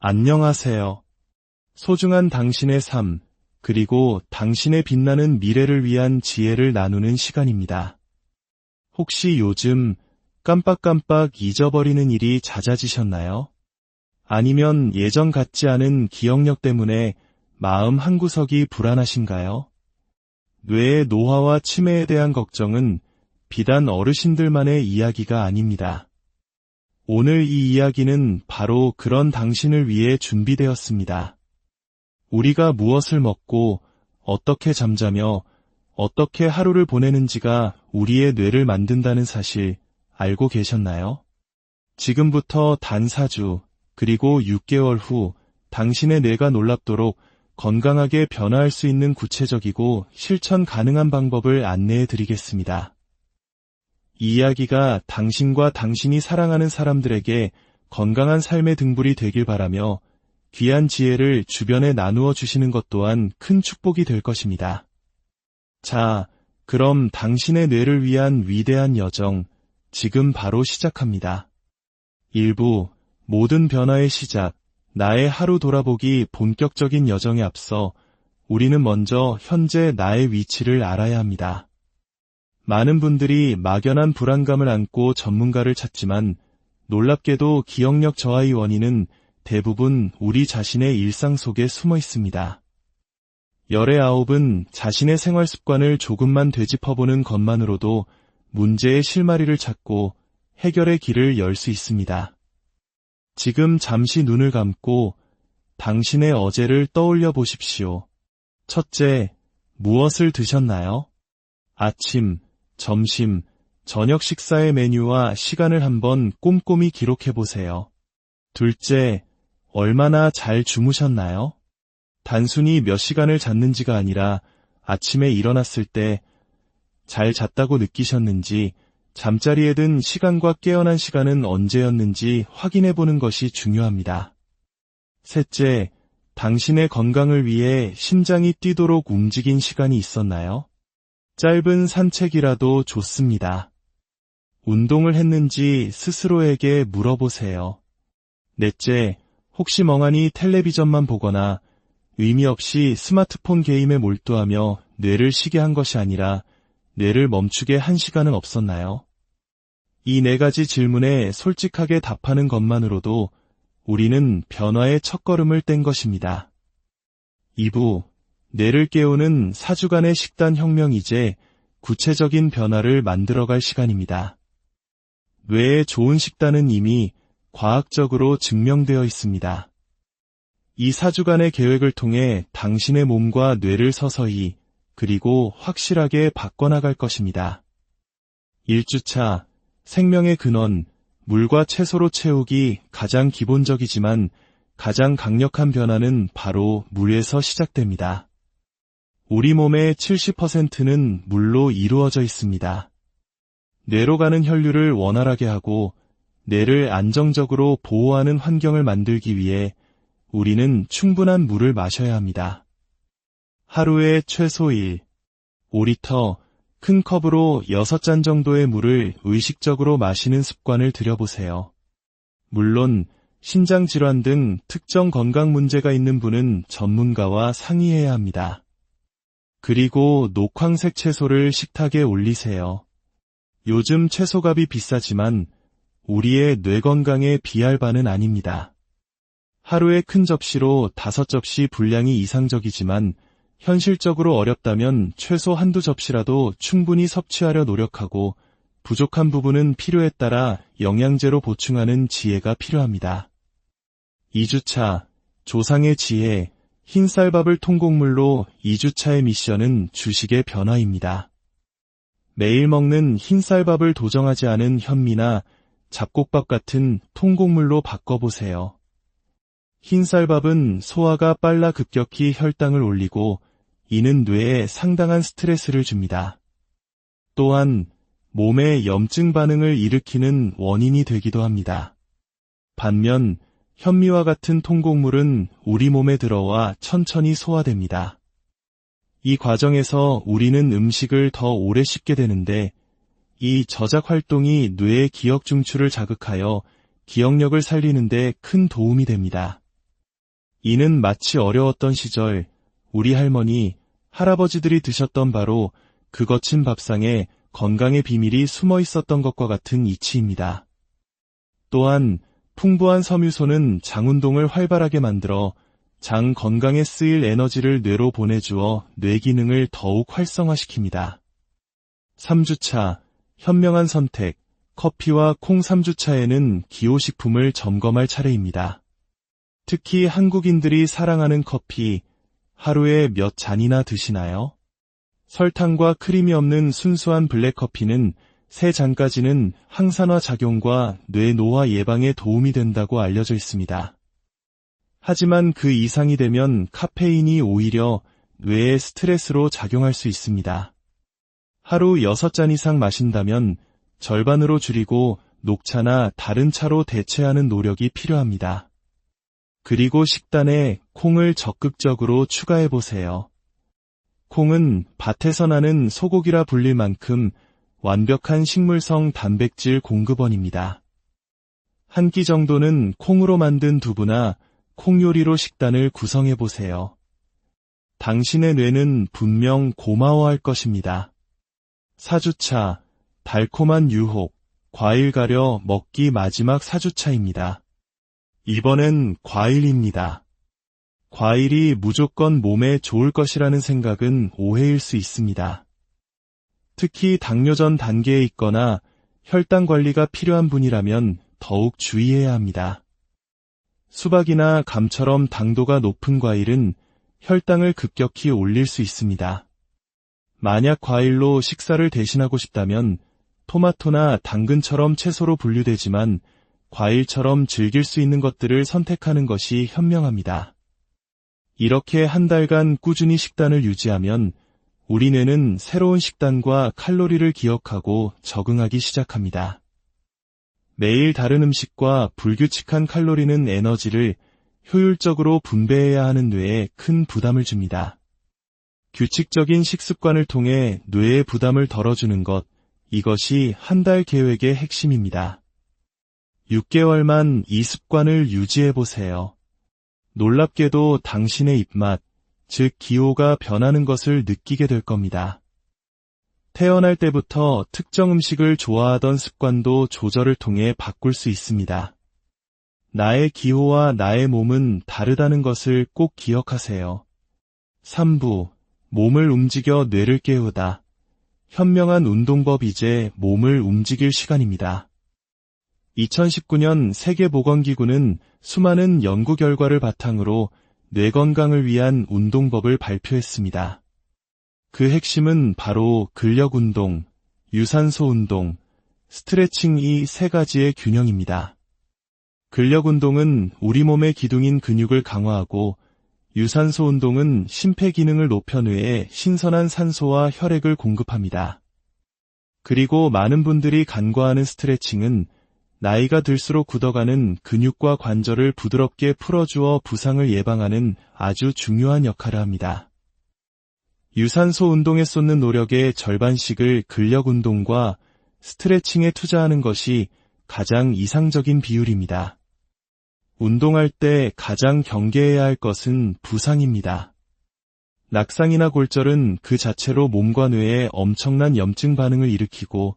안녕하세요. 소중한 당신의 삶, 그리고 당신의 빛나는 미래를 위한 지혜를 나누는 시간입니다. 혹시 요즘 깜빡깜빡 잊어버리는 일이 잦아지셨나요? 아니면 예전 같지 않은 기억력 때문에 마음 한구석이 불안하신가요? 뇌의 노화와 치매에 대한 걱정은 비단 어르신들만의 이야기가 아닙니다. 오늘 이 이야기는 바로 그런 당신을 위해 준비되었습니다. 우리가 무엇을 먹고 어떻게 잠자며 어떻게 하루를 보내는지가 우리의 뇌를 만든다는 사실 알고 계셨나요? 지금부터 단 4주, 그리고 6개월 후 당신의 뇌가 놀랍도록 건강하게 변화할 수 있는 구체적이고 실천 가능한 방법을 안내해 드리겠습니다. 이 이야기가 당신과 당신이 사랑하는 사람들에게 건강한 삶의 등불이 되길 바라며 귀한 지혜를 주변에 나누어 주시는 것 또한 큰 축복이 될 것입니다. 자, 그럼 당신의 뇌를 위한 위대한 여정, 지금 바로 시작합니다. 1부, 모든 변화의 시작, 나의 하루 돌아보기 본격적인 여정에 앞서 우리는 먼저 현재 나의 위치를 알아야 합니다. 많은 분들이 막연한 불안감을 안고 전문가를 찾지만 놀랍게도 기억력 저하의 원인은 대부분 우리 자신의 일상 속에 숨어 있습니다. 열의 9은 자신의 생활 습관을 조금만 되짚어보는 것만으로도 문제의 실마리를 찾고 해결의 길을 열 수 있습니다. 지금 잠시 눈을 감고 당신의 어제를 떠올려 보십시오. 첫째, 무엇을 드셨나요? 아침, 점심, 저녁 식사의 메뉴와 시간을 한번 꼼꼼히 기록해 보세요. 둘째, 얼마나 잘 주무셨나요? 단순히 몇 시간을 잤는지가 아니라 아침에 일어났을 때 잘 잤다고 느끼셨는지, 잠자리에 든 시간과 깨어난 시간은 언제였는지 확인해 보는 것이 중요합니다. 셋째, 당신의 건강을 위해 심장이 뛰도록 움직인 시간이 있었나요? 짧은 산책이라도 좋습니다. 운동을 했는지 스스로에게 물어보세요. 넷째, 혹시 멍하니 텔레비전만 보거나 의미 없이 스마트폰 게임에 몰두하며 뇌를 쉬게 한 것이 아니라 뇌를 멈추게 한 시간은 없었나요? 이 4가지 질문에 솔직하게 답하는 것만으로도 우리는 변화의 첫걸음을 뗀 것입니다. 2부, 뇌를 깨우는 4주간의 식단 혁명, 이제 구체적인 변화를 만들어갈 시간입니다. 뇌에 좋은 식단은 이미 과학적으로 증명되어 있습니다. 이 4주간의 계획을 통해 당신의 몸과 뇌를 서서히 그리고 확실하게 바꿔나갈 것입니다. 1주차, 생명의 근원, 물과 채소로 채우기. 가장 기본적이지만 가장 강력한 변화는 바로 물에서 시작됩니다. 우리 몸의 70%는 물로 이루어져 있습니다. 뇌로 가는 혈류를 원활하게 하고 뇌를 안정적으로 보호하는 환경을 만들기 위해 우리는 충분한 물을 마셔야 합니다. 하루에 최소 5리터, 큰 컵으로 6잔 정도의 물을 의식적으로 마시는 습관을 들여보세요. 물론 신장질환 등 특정 건강 문제가 있는 분은 전문가와 상의해야 합니다. 그리고 녹황색 채소를 식탁에 올리세요. 요즘 채소값이 비싸지만 우리의 뇌 건강에 비할 바는 아닙니다. 하루에 큰 접시로 5접시 분량이 이상적이지만 현실적으로 어렵다면 최소 한두 접시라도 충분히 섭취하려 노력하고 부족한 부분은 필요에 따라 영양제로 보충하는 지혜가 필요합니다. 2주차, 조상의 지혜, 흰쌀밥을 통곡물로. 2주차의 미션은 주식의 변화입니다. 매일 먹는 흰쌀밥을 도정하지 않은 현미나 잡곡밥 같은 통곡물로 바꿔보세요. 흰쌀밥은 소화가 빨라 급격히 혈당을 올리고 이는 뇌에 상당한 스트레스를 줍니다. 또한 몸에 염증 반응을 일으키는 원인이 되기도 합니다. 반면 현미와 같은 통곡물은 우리 몸에 들어와 천천히 소화됩니다. 이 과정에서 우리는 음식을 더 오래 씹게 되는데 이 저작 활동이 뇌의 기억 중추를 자극하여 기억력을 살리는 데 큰 도움이 됩니다. 이는 마치 어려웠던 시절 우리 할머니, 할아버지들이 드셨던 바로 그 거친 밥상에 건강의 비밀이 숨어 있었던 것과 같은 이치입니다. 또한 풍부한 섬유소는 장 운동을 활발하게 만들어 장 건강에 쓰일 에너지를 뇌로 보내주어 뇌 기능을 더욱 활성화시킵니다. 3주차, 현명한 선택, 커피와 콩 3주차에는 기호식품을 점검할 차례입니다. 특히 한국인들이 사랑하는 커피, 하루에 몇 잔이나 드시나요? 설탕과 크림이 없는 순수한 블랙커피는 3잔까지는 항산화 작용과 뇌 노화 예방에 도움이 된다고 알려져 있습니다. 하지만 그 이상이 되면 카페인이 오히려 뇌에 스트레스로 작용할 수 있습니다. 하루 6잔 이상 마신다면 절반으로 줄이고 녹차나 다른 차로 대체하는 노력이 필요합니다. 그리고 식단에 콩을 적극적으로 추가해보세요. 콩은 밭에서 나는 소고기라 불릴 만큼 완벽한 식물성 단백질 공급원입니다. 한 끼 정도는 콩으로 만든 두부나 콩 요리로 식단을 구성해보세요. 당신의 뇌는 분명 고마워할 것입니다. 4주차, 달콤한 유혹, 과일 가려 먹기 마지막 4주차입니다. 이번엔 과일입니다. 과일이 무조건 몸에 좋을 것이라는 생각은 오해일 수 있습니다. 특히 당뇨전 단계에 있거나 혈당 관리가 필요한 분이라면 더욱 주의해야 합니다. 수박이나 감처럼 당도가 높은 과일은 혈당을 급격히 올릴 수 있습니다. 만약 과일로 식사를 대신하고 싶다면 토마토나 당근처럼 채소로 분류되지만 과일처럼 즐길 수 있는 것들을 선택하는 것이 현명합니다. 이렇게 한 달간 꾸준히 식단을 유지하면 우리 뇌는 새로운 식단과 칼로리를 기억하고 적응하기 시작합니다. 매일 다른 음식과 불규칙한 칼로리는 에너지를 효율적으로 분배해야 하는 뇌에 큰 부담을 줍니다. 규칙적인 식습관을 통해 뇌의 부담을 덜어주는 것, 이것이 한 달 계획의 핵심입니다. 6개월만 이 습관을 유지해보세요. 놀랍게도 당신의 입맛, 즉 기호가 변하는 것을 느끼게 될 겁니다. 태어날 때부터 특정 음식을 좋아하던 습관도 조절을 통해 바꿀 수 있습니다. 나의 기호와 나의 몸은 다르다는 것을 꼭 기억하세요. 3부, 몸을 움직여 뇌를 깨우다. 현명한 운동법. 이제 몸을 움직일 시간입니다. 2019년 세계보건기구는 수많은 연구 결과를 바탕으로 뇌 건강을 위한 운동법을 발표했습니다. 그 핵심은 바로 근력 운동, 유산소 운동, 스트레칭 이 3가지의 균형입니다. 근력 운동은 우리 몸의 기둥인 근육을 강화하고 유산소 운동은 심폐 기능을 높여 뇌에 신선한 산소와 혈액을 공급합니다. 그리고 많은 분들이 간과하는 스트레칭은 나이가 들수록 굳어가는 근육과 관절을 부드럽게 풀어주어 부상을 예방하는 아주 중요한 역할을 합니다. 유산소 운동에 쏟는 노력의 절반씩을 근력 운동과 스트레칭에 투자하는 것이 가장 이상적인 비율입니다. 운동할 때 가장 경계해야 할 것은 부상입니다. 낙상이나 골절은 그 자체로 몸과 뇌에 엄청난 염증 반응을 일으키고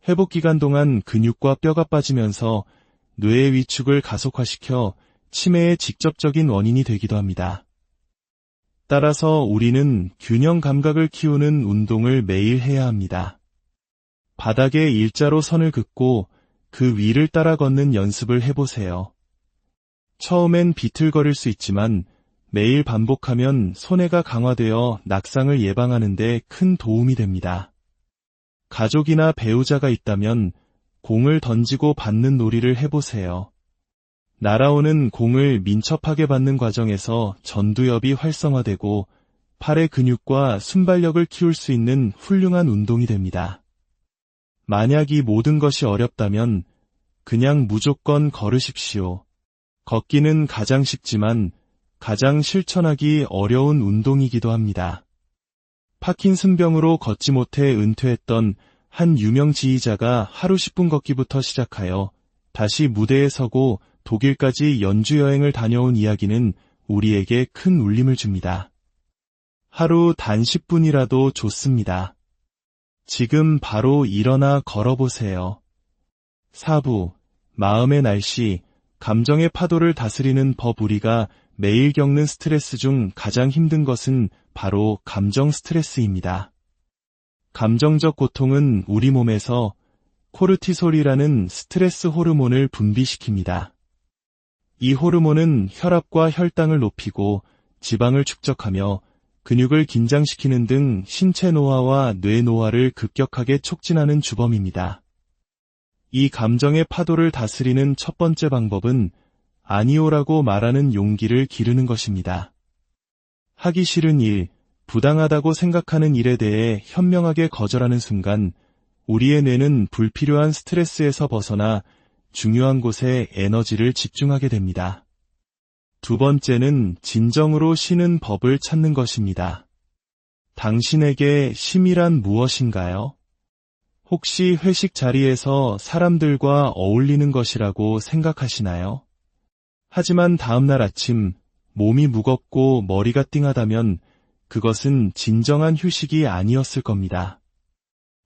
회복 기간 동안 근육과 뼈가 빠지면서 뇌의 위축을 가속화시켜 치매의 직접적인 원인이 되기도 합니다. 따라서 우리는 균형 감각을 키우는 운동을 매일 해야 합니다. 바닥에 일자로 선을 긋고 그 위를 따라 걷는 연습을 해보세요. 처음엔 비틀거릴 수 있지만 매일 반복하면 손해가 강화되어 낙상을 예방하는 데 큰 도움이 됩니다. 가족이나 배우자가 있다면 공을 던지고 받는 놀이를 해보세요. 날아오는 공을 민첩하게 받는 과정에서 전두엽이 활성화되고 팔의 근육과 순발력을 키울 수 있는 훌륭한 운동이 됩니다. 만약 이 모든 것이 어렵다면 그냥 무조건 걸으십시오. 걷기는 가장 쉽지만 가장 실천하기 어려운 운동이기도 합니다. 파킨슨병으로 걷지 못해 은퇴했던 한 유명 지휘자가 하루 10분 걷기부터 시작하여 다시 무대에 서고 독일까지 연주 여행을 다녀온 이야기는 우리에게 큰 울림을 줍니다. 하루 단 10분이라도 좋습니다. 지금 바로 일어나 걸어보세요. 4부, 마음의 날씨, 감정의 파도를 다스리는 법. 우리가 매일 겪는 스트레스 중 가장 힘든 것은 바로 감정 스트레스입니다. 감정적 고통은 우리 몸에서 코르티솔이라는 스트레스 호르몬을 분비시킵니다. 이 호르몬은 혈압과 혈당을 높이고 지방을 축적하며 근육을 긴장시키는 등 신체 노화와 뇌 노화를 급격하게 촉진하는 주범입니다. 이 감정의 파도를 다스리는 첫 번째 방법은 아니오라고 말하는 용기를 기르는 것입니다. 하기 싫은 일, 부당하다고 생각하는 일에 대해 현명하게 거절하는 순간 우리의 뇌는 불필요한 스트레스에서 벗어나 중요한 곳에 에너지를 집중하게 됩니다. 두 번째는 진정으로 쉬는 법을 찾는 것입니다. 당신에게 쉼이란 무엇인가요? 혹시 회식 자리에서 사람들과 어울리는 것이라고 생각하시나요? 하지만 다음날 아침 몸이 무겁고 머리가 띵하다면 그것은 진정한 휴식이 아니었을 겁니다.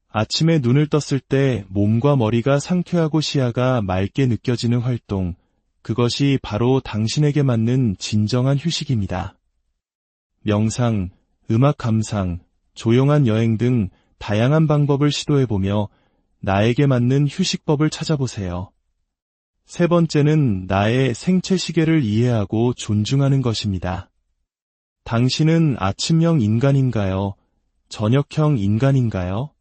아침에 눈을 떴을 때 몸과 머리가 상쾌하고 시야가 맑게 느껴지는 활동, 그것이 바로 당신에게 맞는 진정한 휴식입니다. 명상, 음악 감상, 조용한 여행 등 다양한 방법을 시도해보며 나에게 맞는 휴식법을 찾아보세요. 세 번째는 나의 생체 시계를 이해하고 존중하는 것입니다. 당신은 아침형 인간인가요? 저녁형 인간인가요?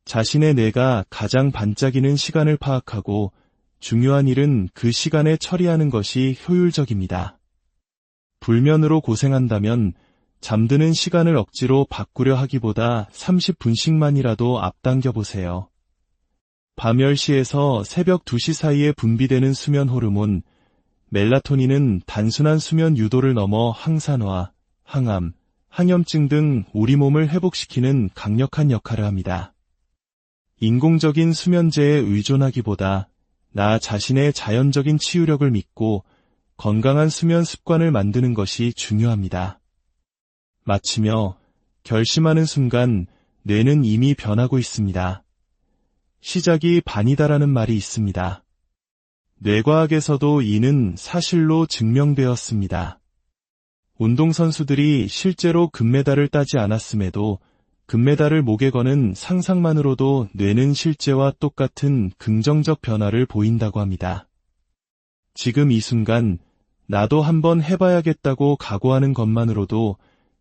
자신의 뇌가 가장 반짝이는 시간을 파악하고 중요한 일은 그 시간에 처리하는 것이 효율적입니다. 불면으로 고생한다면 잠드는 시간을 억지로 바꾸려 하기보다 30분씩만이라도 앞당겨 보세요. 밤 10시에서 새벽 2시 사이에 분비되는 수면 호르몬, 멜라토닌은 단순한 수면 유도를 넘어 항산화, 항암, 항염증 등 우리 몸을 회복시키는 강력한 역할을 합니다. 인공적인 수면제에 의존하기보다 나 자신의 자연적인 치유력을 믿고 건강한 수면 습관을 만드는 것이 중요합니다. 마치며 결심하는 순간 뇌는 이미 변하고 있습니다. 시작이 반이다라는 말이 있습니다. 뇌과학에서도 이는 사실로 증명되었습니다. 운동선수들이 실제로 금메달을 따지 않았음에도 금메달을 목에 거는 상상만으로도 뇌는 실제와 똑같은 긍정적 변화를 보인다고 합니다. 지금 이 순간 나도 한번 해봐야겠다고 각오하는 것만으로도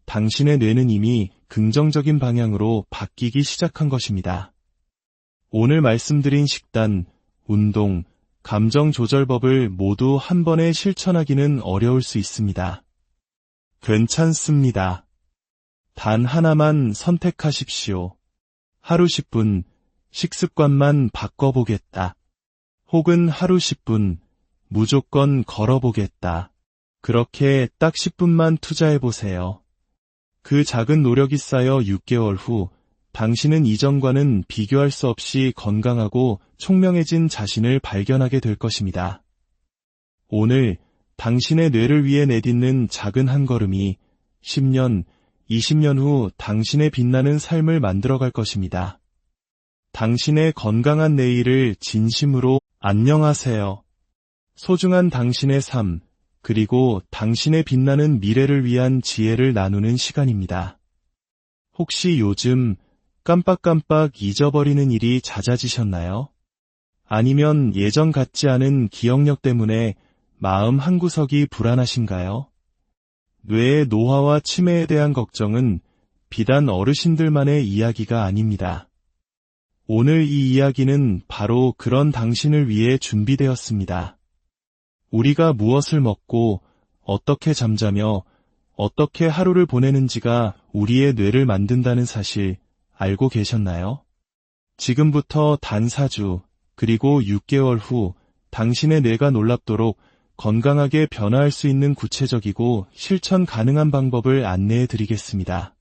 당신의 뇌는 이미 긍정적인 방향으로 바뀌기 시작한 것입니다. 오늘 말씀드린 식단, 운동, 감정 조절법을 모두 한 번에 실천하기는 어려울 수 있습니다. 괜찮습니다. 단 하나만 선택하십시오. 하루 10분, 식습관만 바꿔보겠다. 혹은 하루 10분, 무조건 걸어보겠다. 그렇게 딱 10분만 투자해보세요. 그 작은 노력이 쌓여 6개월 후, 당신은 이전과는 비교할 수 없이 건강하고 총명해진 자신을 발견하게 될 것입니다. 오늘 당신의 뇌를 위해 내딛는 작은 한 걸음이 10년, 20년 후 당신의 빛나는 삶을 만들어갈 것입니다. 당신의 건강한 내일을 진심으로 안녕하세요. 소중한 당신의 삶, 그리고 당신의 빛나는 미래를 위한 지혜를 나누는 시간입니다. 혹시 요즘 깜빡깜빡 잊어버리는 일이 잦아지셨나요? 아니면 예전 같지 않은 기억력 때문에 마음 한구석이 불안하신가요? 뇌의 노화와 치매에 대한 걱정은 비단 어르신들만의 이야기가 아닙니다. 오늘 이 이야기는 바로 그런 당신을 위해 준비되었습니다. 우리가 무엇을 먹고 어떻게 잠자며 어떻게 하루를 보내는지가 우리의 뇌를 만든다는 사실 알고 계셨나요? 지금부터 단 4주, 그리고 6개월 후 당신의 뇌가 놀랍도록 건강하게 변화할 수 있는 구체적이고 실천 가능한 방법을 안내해 드리겠습니다.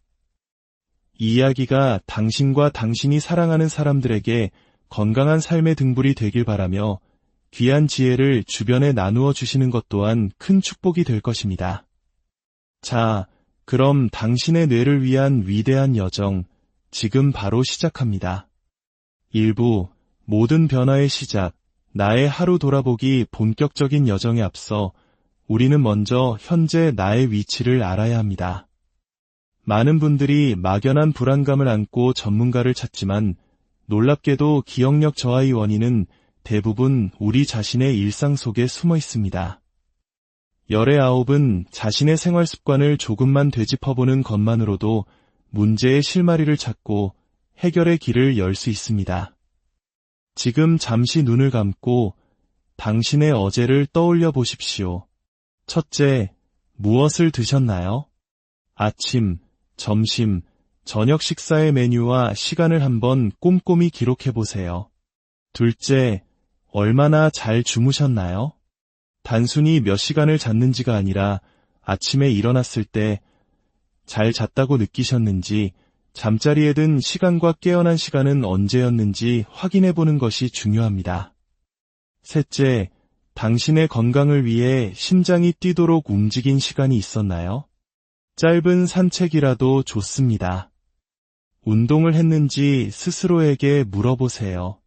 이 이야기가 당신과 당신이 사랑하는 사람들에게 건강한 삶의 등불이 되길 바라며 귀한 지혜를 주변에 나누어 주시는 것 또한 큰 축복이 될 것입니다. 자, 그럼 당신의 뇌를 위한 위대한 여정, 지금 바로 시작합니다. 1부, 모든 변화의 시작, 나의 하루 돌아보기 본격적인 여정에 앞서 우리는 먼저 현재 나의 위치를 알아야 합니다. 많은 분들이 막연한 불안감을 안고 전문가를 찾지만 놀랍게도 기억력 저하의 원인은 대부분 우리 자신의 일상 속에 숨어 있습니다. 열의 9은 자신의 생활 습관을 조금만 되짚어보는 것만으로도 문제의 실마리를 찾고 해결의 길을 열 수 있습니다. 지금 잠시 눈을 감고 당신의 어제를 떠올려 보십시오. 첫째, 무엇을 드셨나요? 아침, 점심, 저녁 식사의 메뉴와 시간을 한번 꼼꼼히 기록해 보세요. 둘째, 얼마나 잘 주무셨나요? 단순히 몇 시간을 잤는지가 아니라 아침에 일어났을 때 잘 잤다고 느끼셨는지, 잠자리에 든 시간과 깨어난 시간은 언제였는지 확인해 보는 것이 중요합니다. 셋째, 당신의 건강을 위해 심장이 뛰도록 움직인 시간이 있었나요? 짧은 산책이라도 좋습니다. 운동을 했는지 스스로에게 물어보세요.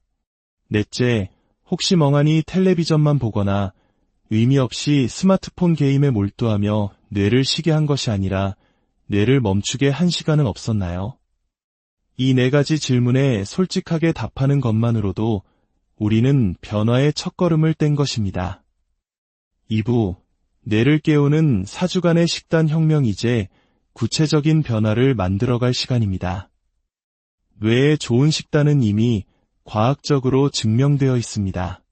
넷째, 혹시 멍하니 텔레비전만 보거나 의미 없이 스마트폰 게임에 몰두하며 뇌를 쉬게 한 것이 아니라 뇌를 멈추게 한 시간은 없었나요? 이 4가지 질문에 솔직하게 답하는 것만으로도 우리는 변화의 첫걸음을 뗀 것입니다. 2부, 뇌를 깨우는 4주간의 식단 혁명, 이제 구체적인 변화를 만들어갈 시간입니다. 뇌에 좋은 식단은 이미 과학적으로 증명되어 있습니다.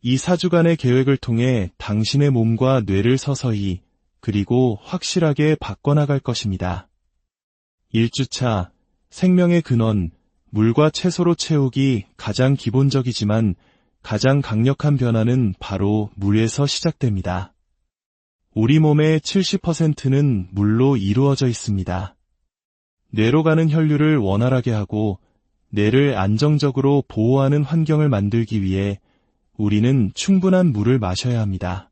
이 4주간의 계획을 통해 당신의 몸과 뇌를 서서히 그리고 확실하게 바꿔나갈 것입니다. 1주차, 생명의 근원, 물과 채소로 채우기. 가장 기본적이지만 가장 강력한 변화는 바로 물에서 시작됩니다. 우리 몸의 70%는 물로 이루어져 있습니다. 뇌로 가는 혈류를 원활하게 하고 뇌를 안정적으로 보호하는 환경을 만들기 위해 우리는 충분한 물을 마셔야 합니다.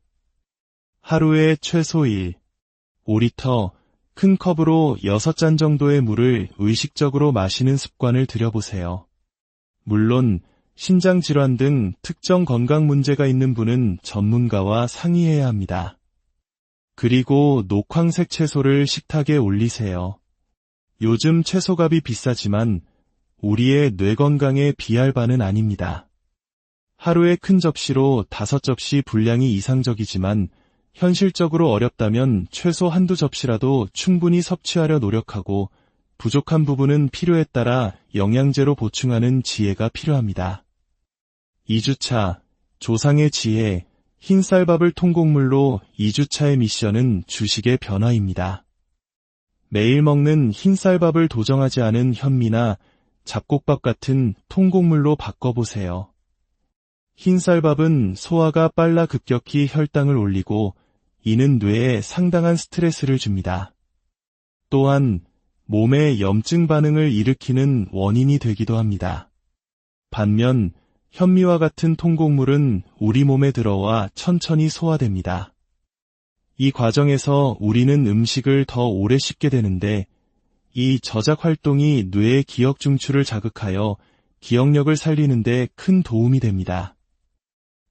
하루에 최소 5리터, 큰 컵으로 6잔 정도의 물을 의식적으로 마시는 습관을 들여보세요. 물론 신장질환 등 특정 건강 문제가 있는 분은 전문가와 상의해야 합니다. 그리고 녹황색 채소를 식탁에 올리세요. 요즘 채소값이 비싸지만 우리의 뇌 건강에 비할 바는 아닙니다. 하루에 큰 접시로 5접시 분량이 이상적이지만 현실적으로 어렵다면 최소 한두 접시라도 충분히 섭취하려 노력하고 부족한 부분은 필요에 따라 영양제로 보충하는 지혜가 필요합니다. 2주차, 조상의 지혜, 흰쌀밥을 통곡물로. 2주차의 미션은 주식의 변화입니다. 매일 먹는 흰쌀밥을 도정하지 않은 현미나 잡곡밥 같은 통곡물로 바꿔보세요. 흰쌀밥은 소화가 빨라 급격히 혈당을 올리고 이는 뇌에 상당한 스트레스를 줍니다. 또한 몸에 염증 반응을 일으키는 원인이 되기도 합니다. 반면 현미와 같은 통곡물은 우리 몸에 들어와 천천히 소화됩니다. 이 과정에서 우리는 음식을 더 오래 씹게 되는데 이 저작 활동이 뇌의 기억 중추를 자극하여 기억력을 살리는 데 큰 도움이 됩니다.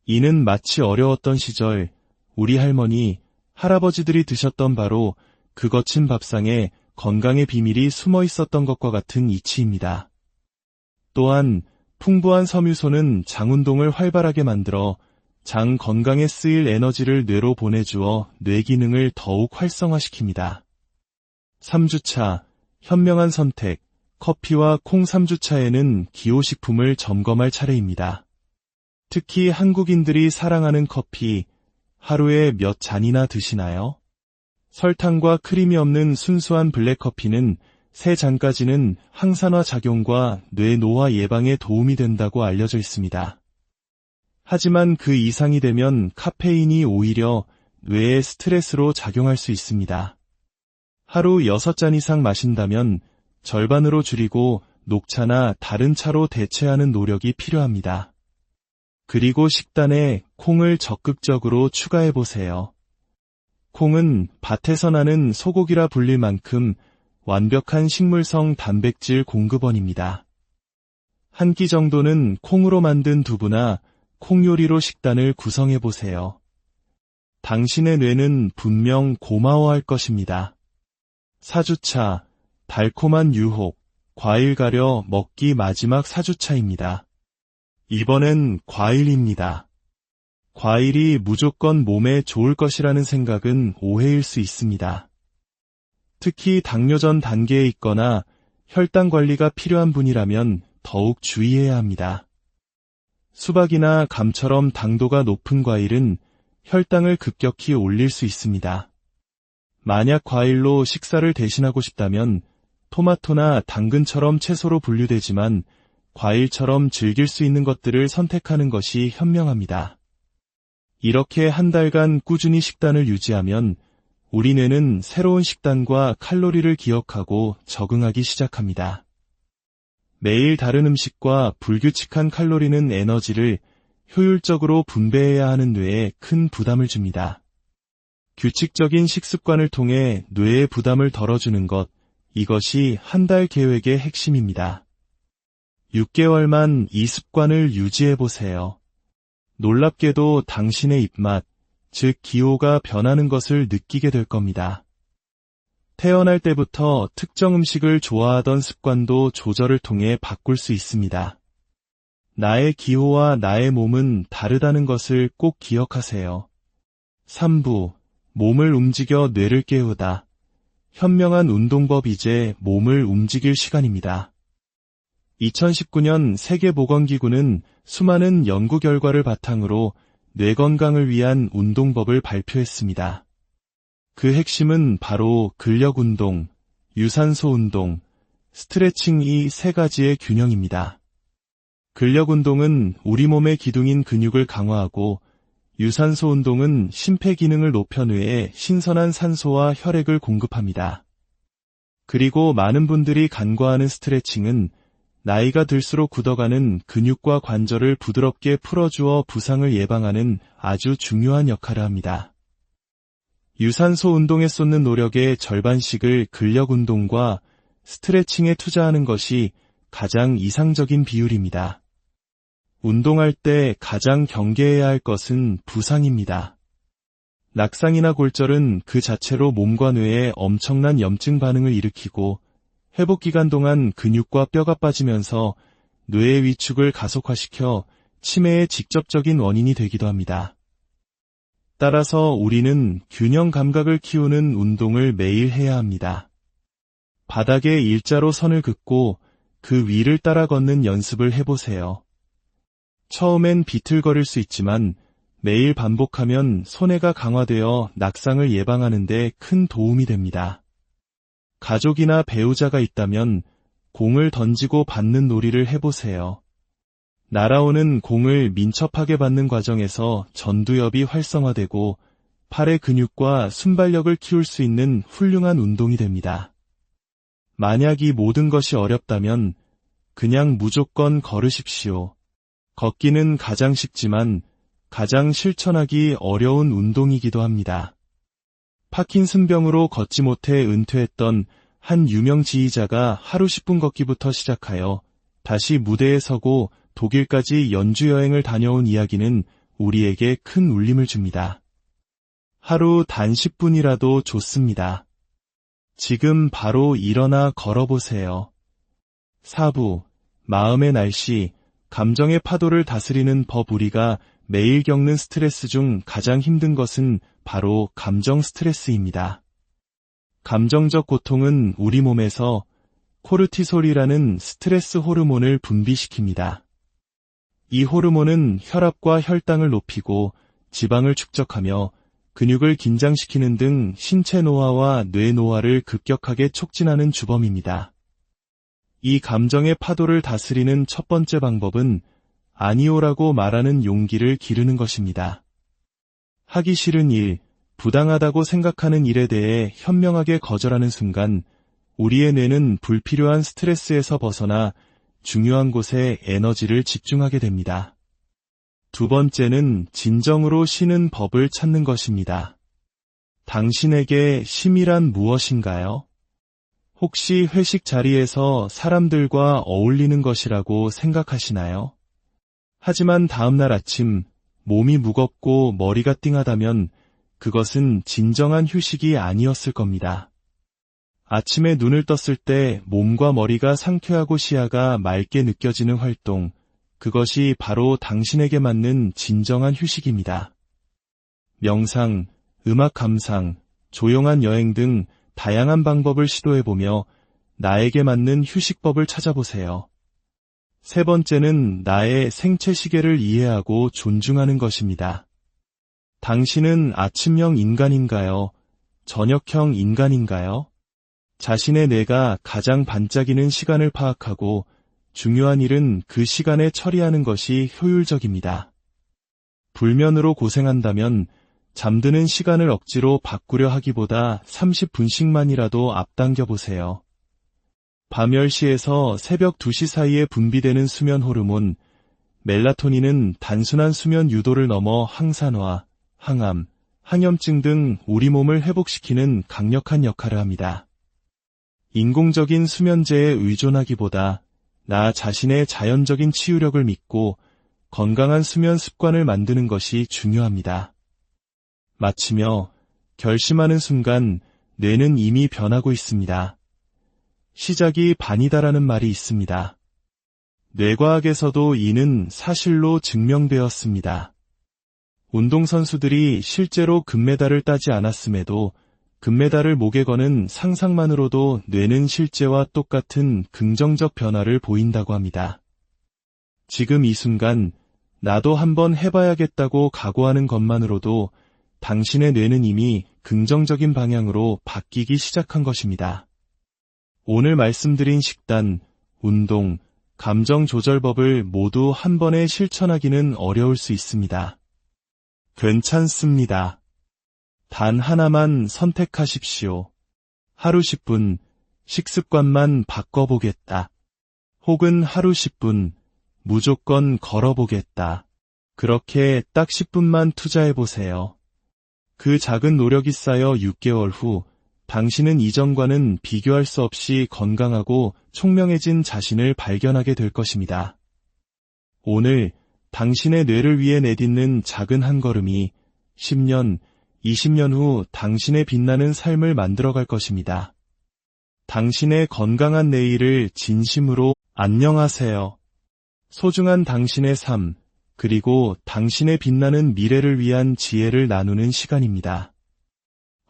이는 마치 어려웠던 시절 우리 할머니, 할아버지들이 드셨던 바로 그 거친 밥상에 건강의 비밀이 숨어 있었던 것과 같은 이치입니다. 또한 풍부한 섬유소는 장 운동을 활발하게 만들어 장 건강에 쓰일 에너지를 뇌로 보내주어 뇌 기능을 더욱 활성화시킵니다. 3주차, 현명한 선택, 커피와 콩. 3주차에는 기호식품을 점검할 차례입니다. 특히 한국인들이 사랑하는 커피, 하루에 몇 잔이나 드시나요? 설탕과 크림이 없는 순수한 블랙커피는 3잔까지는 항산화 작용과 뇌 노화 예방에 도움이 된다고 알려져 있습니다. 하지만 그 이상이 되면 카페인이 오히려 뇌에 스트레스로 작용할 수 있습니다. 하루 6잔 이상 마신다면 절반으로 줄이고 녹차나 다른 차로 대체하는 노력이 필요합니다. 그리고 식단에 콩을 적극적으로 추가해보세요. 콩은 밭에서 나는 소고기라 불릴 만큼 완벽한 식물성 단백질 공급원입니다. 한 끼 정도는 콩으로 만든 두부나 콩 요리로 식단을 구성해 보세요. 당신의 뇌는 분명 고마워할 것입니다. 4주차, 달콤한 유혹, 과일 가려 먹기 마지막 4주차입니다. 이번엔 과일입니다. 과일이 무조건 몸에 좋을 것이라는 생각은 오해일 수 있습니다. 특히 당뇨전 단계에 있거나 혈당 관리가 필요한 분이라면 더욱 주의해야 합니다. 수박이나 감처럼 당도가 높은 과일은 혈당을 급격히 올릴 수 있습니다. 만약 과일로 식사를 대신하고 싶다면 토마토나 당근처럼 채소로 분류되지만 과일처럼 즐길 수 있는 것들을 선택하는 것이 현명합니다. 이렇게 한 달간 꾸준히 식단을 유지하면 우리 뇌는 새로운 식단과 칼로리를 기억하고 적응하기 시작합니다. 매일 다른 음식과 불규칙한 칼로리는 에너지를 효율적으로 분배해야 하는 뇌에 큰 부담을 줍니다. 규칙적인 식습관을 통해 뇌의 부담을 덜어주는 것, 이것이 한 달 계획의 핵심입니다. 6개월만 이 습관을 유지해보세요. 놀랍게도 당신의 입맛, 즉 기호가 변하는 것을 느끼게 될 겁니다. 태어날 때부터 특정 음식을 좋아하던 습관도 조절을 통해 바꿀 수 있습니다. 나의 기호와 나의 몸은 다르다는 것을 꼭 기억하세요. 3부, 몸을 움직여 뇌를 깨우다. 현명한 운동법 이제 몸을 움직일 시간입니다. 2019년 세계보건기구는 수많은 연구 결과를 바탕으로 뇌 건강을 위한 운동법을 발표했습니다. 그 핵심은 바로 근력운동, 유산소운동, 스트레칭 이 세 가지의 균형입니다. 근력운동은 우리 몸의 기둥인 근육을 강화하고 유산소운동은 심폐기능을 높여 뇌에 신선한 산소와 혈액을 공급합니다. 그리고 많은 분들이 간과하는 스트레칭은 나이가 들수록 굳어가는 근육과 관절을 부드럽게 풀어주어 부상을 예방하는 아주 중요한 역할을 합니다. 유산소 운동에 쏟는 노력의 절반씩을 근력 운동과 스트레칭에 투자하는 것이 가장 이상적인 비율입니다. 운동할 때 가장 경계해야 할 것은 부상입니다. 낙상이나 골절은 그 자체로 몸과 뇌에 엄청난 염증 반응을 일으키고 회복 기간 동안 근육과 뼈가 빠지면서 뇌의 위축을 가속화시켜 치매의 직접적인 원인이 되기도 합니다. 따라서 우리는 균형 감각을 키우는 운동을 매일 해야 합니다. 바닥에 일자로 선을 긋고 그 위를 따라 걷는 연습을 해보세요. 처음엔 비틀거릴 수 있지만 매일 반복하면 손해가 강화되어 낙상을 예방하는 데 큰 도움이 됩니다. 가족이나 배우자가 있다면 공을 던지고 받는 놀이를 해보세요. 날아오는 공을 민첩하게 받는 과정에서 전두엽이 활성화되고 팔의 근육과 순발력을 키울 수 있는 훌륭한 운동이 됩니다. 만약 이 모든 것이 어렵다면 그냥 무조건 걸으십시오. 걷기는 가장 쉽지만 가장 실천하기 어려운 운동이기도 합니다. 파킨슨병으로 걷지 못해 은퇴했던 한 유명 지휘자가 하루 10분 걷기부터 시작하여 다시 무대에 서고 독일까지 연주 여행을 다녀온 이야기는 우리에게 큰 울림을 줍니다. 하루 단 10분이라도 좋습니다. 지금 바로 일어나 걸어보세요. 4부, 마음의 날씨, 감정의 파도를 다스리는 법. 우리가 매일 겪는 스트레스 중 가장 힘든 것은 바로 감정 스트레스입니다. 감정적 고통은 우리 몸에서 코르티솔이라는 스트레스 호르몬을 분비시킵니다. 이 호르몬은 혈압과 혈당을 높이고 지방을 축적하며 근육을 긴장시키는 등 신체 노화와 뇌 노화를 급격하게 촉진하는 주범입니다. 이 감정의 파도를 다스리는 첫 번째 방법은 아니오라고 말하는 용기를 기르는 것입니다. 하기 싫은 일, 부당하다고 생각하는 일에 대해 현명하게 거절하는 순간 우리의 뇌는 불필요한 스트레스에서 벗어나 중요한 곳에 에너지를 집중하게 됩니다. 두 번째는 진정으로 쉬는 법을 찾는 것입니다. 당신에게 쉼이란 무엇인가요? 혹시 회식 자리에서 사람들과 어울리는 것이라고 생각하시나요? 하지만 다음날 아침 몸이 무겁고 머리가 띵하다면 그것은 진정한 휴식이 아니었을 겁니다. 아침에 눈을 떴을 때 몸과 머리가 상쾌하고 시야가 맑게 느껴지는 활동, 그것이 바로 당신에게 맞는 진정한 휴식입니다. 명상, 음악 감상, 조용한 여행 등 다양한 방법을 시도해보며 나에게 맞는 휴식법을 찾아보세요. 세 번째는 나의 생체 시계를 이해하고 존중하는 것입니다. 당신은 아침형 인간인가요? 저녁형 인간인가요? 자신의 뇌가 가장 반짝이는 시간을 파악하고 중요한 일은 그 시간에 처리하는 것이 효율적입니다. 불면으로 고생한다면 잠드는 시간을 억지로 바꾸려 하기보다 30분씩만이라도 앞당겨 보세요. 밤 10시에서 새벽 2시 사이에 분비되는 수면 호르몬, 멜라토닌은 단순한 수면 유도를 넘어 항산화, 항암, 항염증 등 우리 몸을 회복시키는 강력한 역할을 합니다. 인공적인 수면제에 의존하기보다 나 자신의 자연적인 치유력을 믿고 건강한 수면 습관을 만드는 것이 중요합니다. 마치며 결심하는 순간 뇌는 이미 변하고 있습니다. 시작이 반이다라는 말이 있습니다. 뇌과학에서도 이는 사실로 증명되었습니다. 운동선수들이 실제로 금메달을 따지 않았음에도 금메달을 목에 거는 상상만으로도 뇌는 실제와 똑같은 긍정적 변화를 보인다고 합니다. 지금 이 순간 나도 한번 해봐야겠다고 각오하는 것만으로도 당신의 뇌는 이미 긍정적인 방향으로 바뀌기 시작한 것입니다. 오늘 말씀드린 식단, 운동, 감정 조절법을 모두 한 번에 실천하기는 어려울 수 있습니다. 괜찮습니다. 단 하나만 선택하십시오. 하루 10분, 식습관만 바꿔보겠다. 혹은 하루 10분, 무조건 걸어보겠다. 그렇게 딱 10분만 투자해보세요. 그 작은 노력이 쌓여 6개월 후, 당신은 이전과는 비교할 수 없이 건강하고 총명해진 자신을 발견하게 될 것입니다. 오늘 당신의 뇌를 위해 내딛는 작은 한 걸음이 10년, 20년 후 당신의 빛나는 삶을 만들어갈 것입니다. 당신의 건강한 내일을 진심으로 안녕하세요. 소중한 당신의 삶, 그리고 당신의 빛나는 미래를 위한 지혜를 나누는 시간입니다.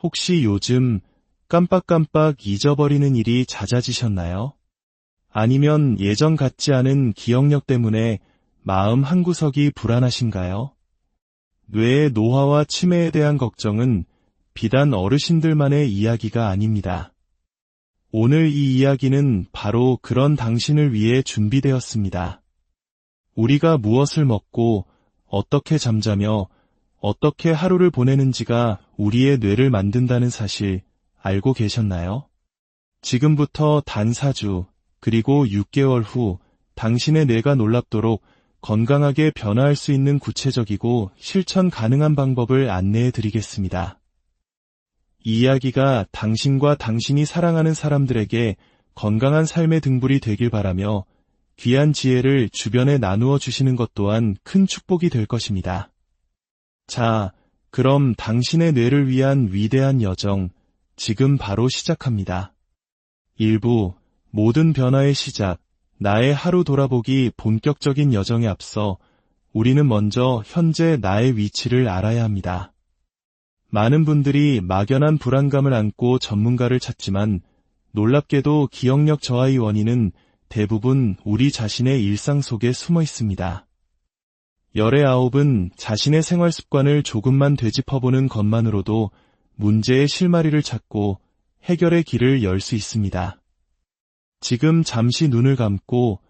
혹시 요즘 깜빡깜빡 잊어버리는 일이 잦아지셨나요? 아니면 예전 같지 않은 기억력 때문에 마음 한구석이 불안하신가요? 뇌의 노화와 치매에 대한 걱정은 비단 어르신들만의 이야기가 아닙니다. 오늘 이 이야기는 바로 그런 당신을 위해 준비되었습니다. 우리가 무엇을 먹고 어떻게 잠자며 어떻게 하루를 보내는지가 우리의 뇌를 만든다는 사실 알고 계셨나요? 지금부터 단 4주, 그리고 6개월 후 당신의 뇌가 놀랍도록 건강하게 변화할 수 있는 구체적이고 실천 가능한 방법을 안내해 드리겠습니다. 이 이야기가 당신과 당신이 사랑하는 사람들에게 건강한 삶의 등불이 되길 바라며 귀한 지혜를 주변에 나누어 주시는 것 또한 큰 축복이 될 것입니다. 자, 그럼 당신의 뇌를 위한 위대한 여정, 지금 바로 시작합니다. 1부, 모든 변화의 시작, 나의 하루 돌아보기 본격적인 여정에 앞서 우리는 먼저 현재 나의 위치를 알아야 합니다. 많은 분들이 막연한 불안감을 안고 전문가를 찾지만 놀랍게도 기억력 저하의 원인은 대부분 우리 자신의 일상 속에 숨어 있습니다. 열의 9은 자신의 생활 습관을 조금만 되짚어보는 것만으로도 문제의 실마리를 찾고 해결의 길을 열 수 있습니다. 지금 잠시 눈을 감고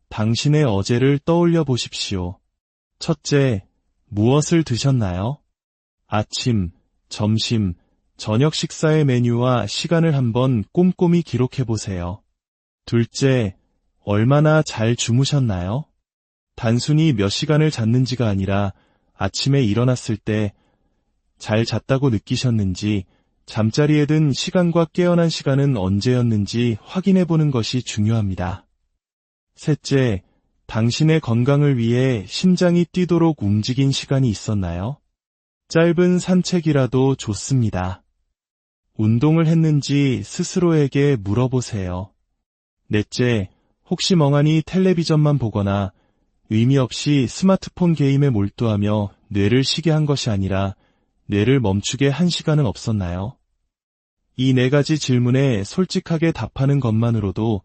당신의 어제를 떠올려 보십시오. 첫째, 무엇을 드셨나요? 아침, 점심, 저녁 식사의 메뉴와 시간을 한번 꼼꼼히 기록해 보세요. 둘째, 얼마나 잘 주무셨나요? 단순히 몇 시간을 잤는지가 아니라 아침에 일어났을 때 잘 잤다고 느끼셨는지, 잠자리에 든 시간과 깨어난 시간은 언제였는지 확인해 보는 것이 중요합니다. 셋째, 당신의 건강을 위해 심장이 뛰도록 움직인 시간이 있었나요? 짧은 산책이라도 좋습니다. 운동을 했는지 스스로에게 물어보세요. 넷째, 혹시 멍하니 텔레비전만 보거나 의미 없이 스마트폰 게임에 몰두하며 뇌를 쉬게 한 것이 아니라 뇌를 멈추게 한 시간은 없었나요? 이 네 가지 질문에 솔직하게 답하는 것만으로도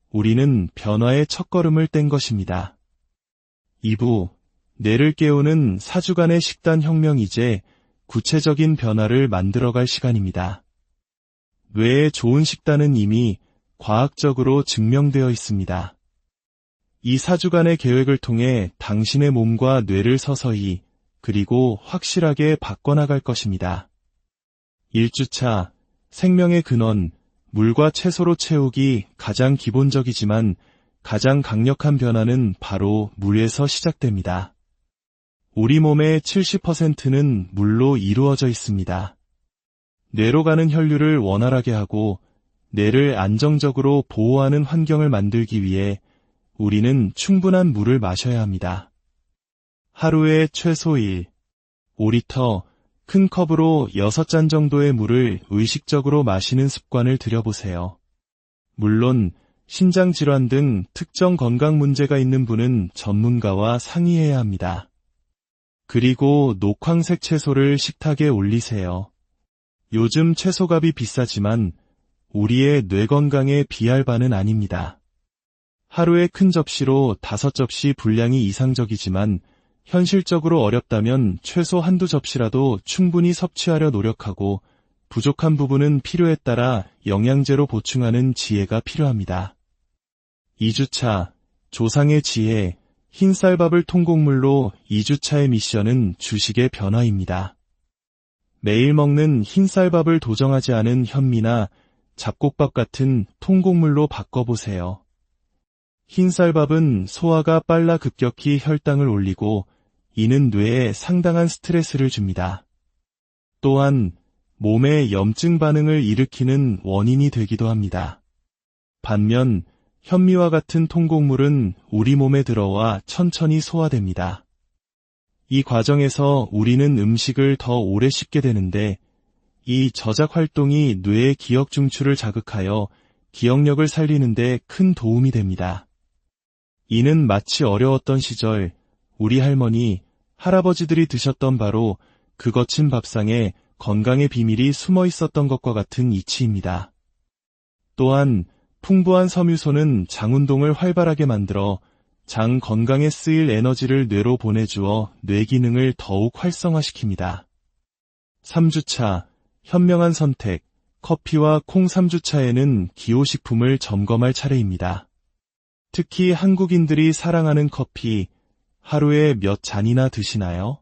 우리는 변화의 첫걸음을 뗀 것입니다. 2부, 뇌를 깨우는 4주간의 식단 혁명 이제 구체적인 변화를 만들어갈 시간입니다. 뇌에 좋은 식단은 이미 과학적으로 증명되어 있습니다. 이 4주간의 계획을 통해 당신의 몸과 뇌를 서서히 그리고 확실하게 바꿔나갈 것입니다. 1주차, 생명의 근원, 물과 채소로 채우기 가장 기본적이지만 가장 강력한 변화는 바로 물에서 시작됩니다. 우리 몸의 70%는 물로 이루어져 있습니다. 뇌로 가는 혈류를 원활하게 하고 뇌를 안정적으로 보호하는 환경을 만들기 위해 우리는 충분한 물을 마셔야 합니다. 하루에 최소 1, 5리터, 큰 컵으로 6잔 정도의 물을 의식적으로 마시는 습관을 들여보세요. 물론 신장질환 등 특정 건강 문제가 있는 분은 전문가와 상의해야 합니다. 그리고 녹황색 채소를 식탁에 올리세요. 요즘 채소값이 비싸지만 우리의 뇌 건강에 비할 바는 아닙니다. 하루에 큰 접시로 5접시 분량이 이상적이지만 현실적으로 어렵다면 최소 한두 접시라도 충분히 섭취하려 노력하고 부족한 부분은 필요에 따라 영양제로 보충하는 지혜가 필요합니다. 2주차, 조상의 지혜, 흰쌀밥을 통곡물로 2주차의 미션은 주식의 변화입니다. 매일 먹는 흰쌀밥을 도정하지 않은 현미나 잡곡밥 같은 통곡물로 바꿔보세요. 흰쌀밥은 소화가 빨라 급격히 혈당을 올리고 이는 뇌에 상당한 스트레스를 줍니다. 또한 몸에 염증 반응을 일으키는 원인이 되기도 합니다. 반면 현미와 같은 통곡물은 우리 몸에 들어와 천천히 소화됩니다. 이 과정에서 우리는 음식을 더 오래 씹게 되는데 이 저작 활동이 뇌의 기억 중추를 자극하여 기억력을 살리는 데 큰 도움이 됩니다. 이는 마치 어려웠던 시절 우리 할머니, 할아버지들이 드셨던 바로 그 거친 밥상에 건강의 비밀이 숨어 있었던 것과 같은 이치입니다. 또한 풍부한 섬유소는 장 운동을 활발하게 만들어 장 건강에 쓰일 에너지를 뇌로 보내주어 뇌 기능을 더욱 활성화시킵니다. 3주차, 현명한 선택, 커피와 콩 3주차에는 기호식품을 점검할 차례입니다. 특히 한국인들이 사랑하는 커피, 하루에 몇 잔이나 드시나요?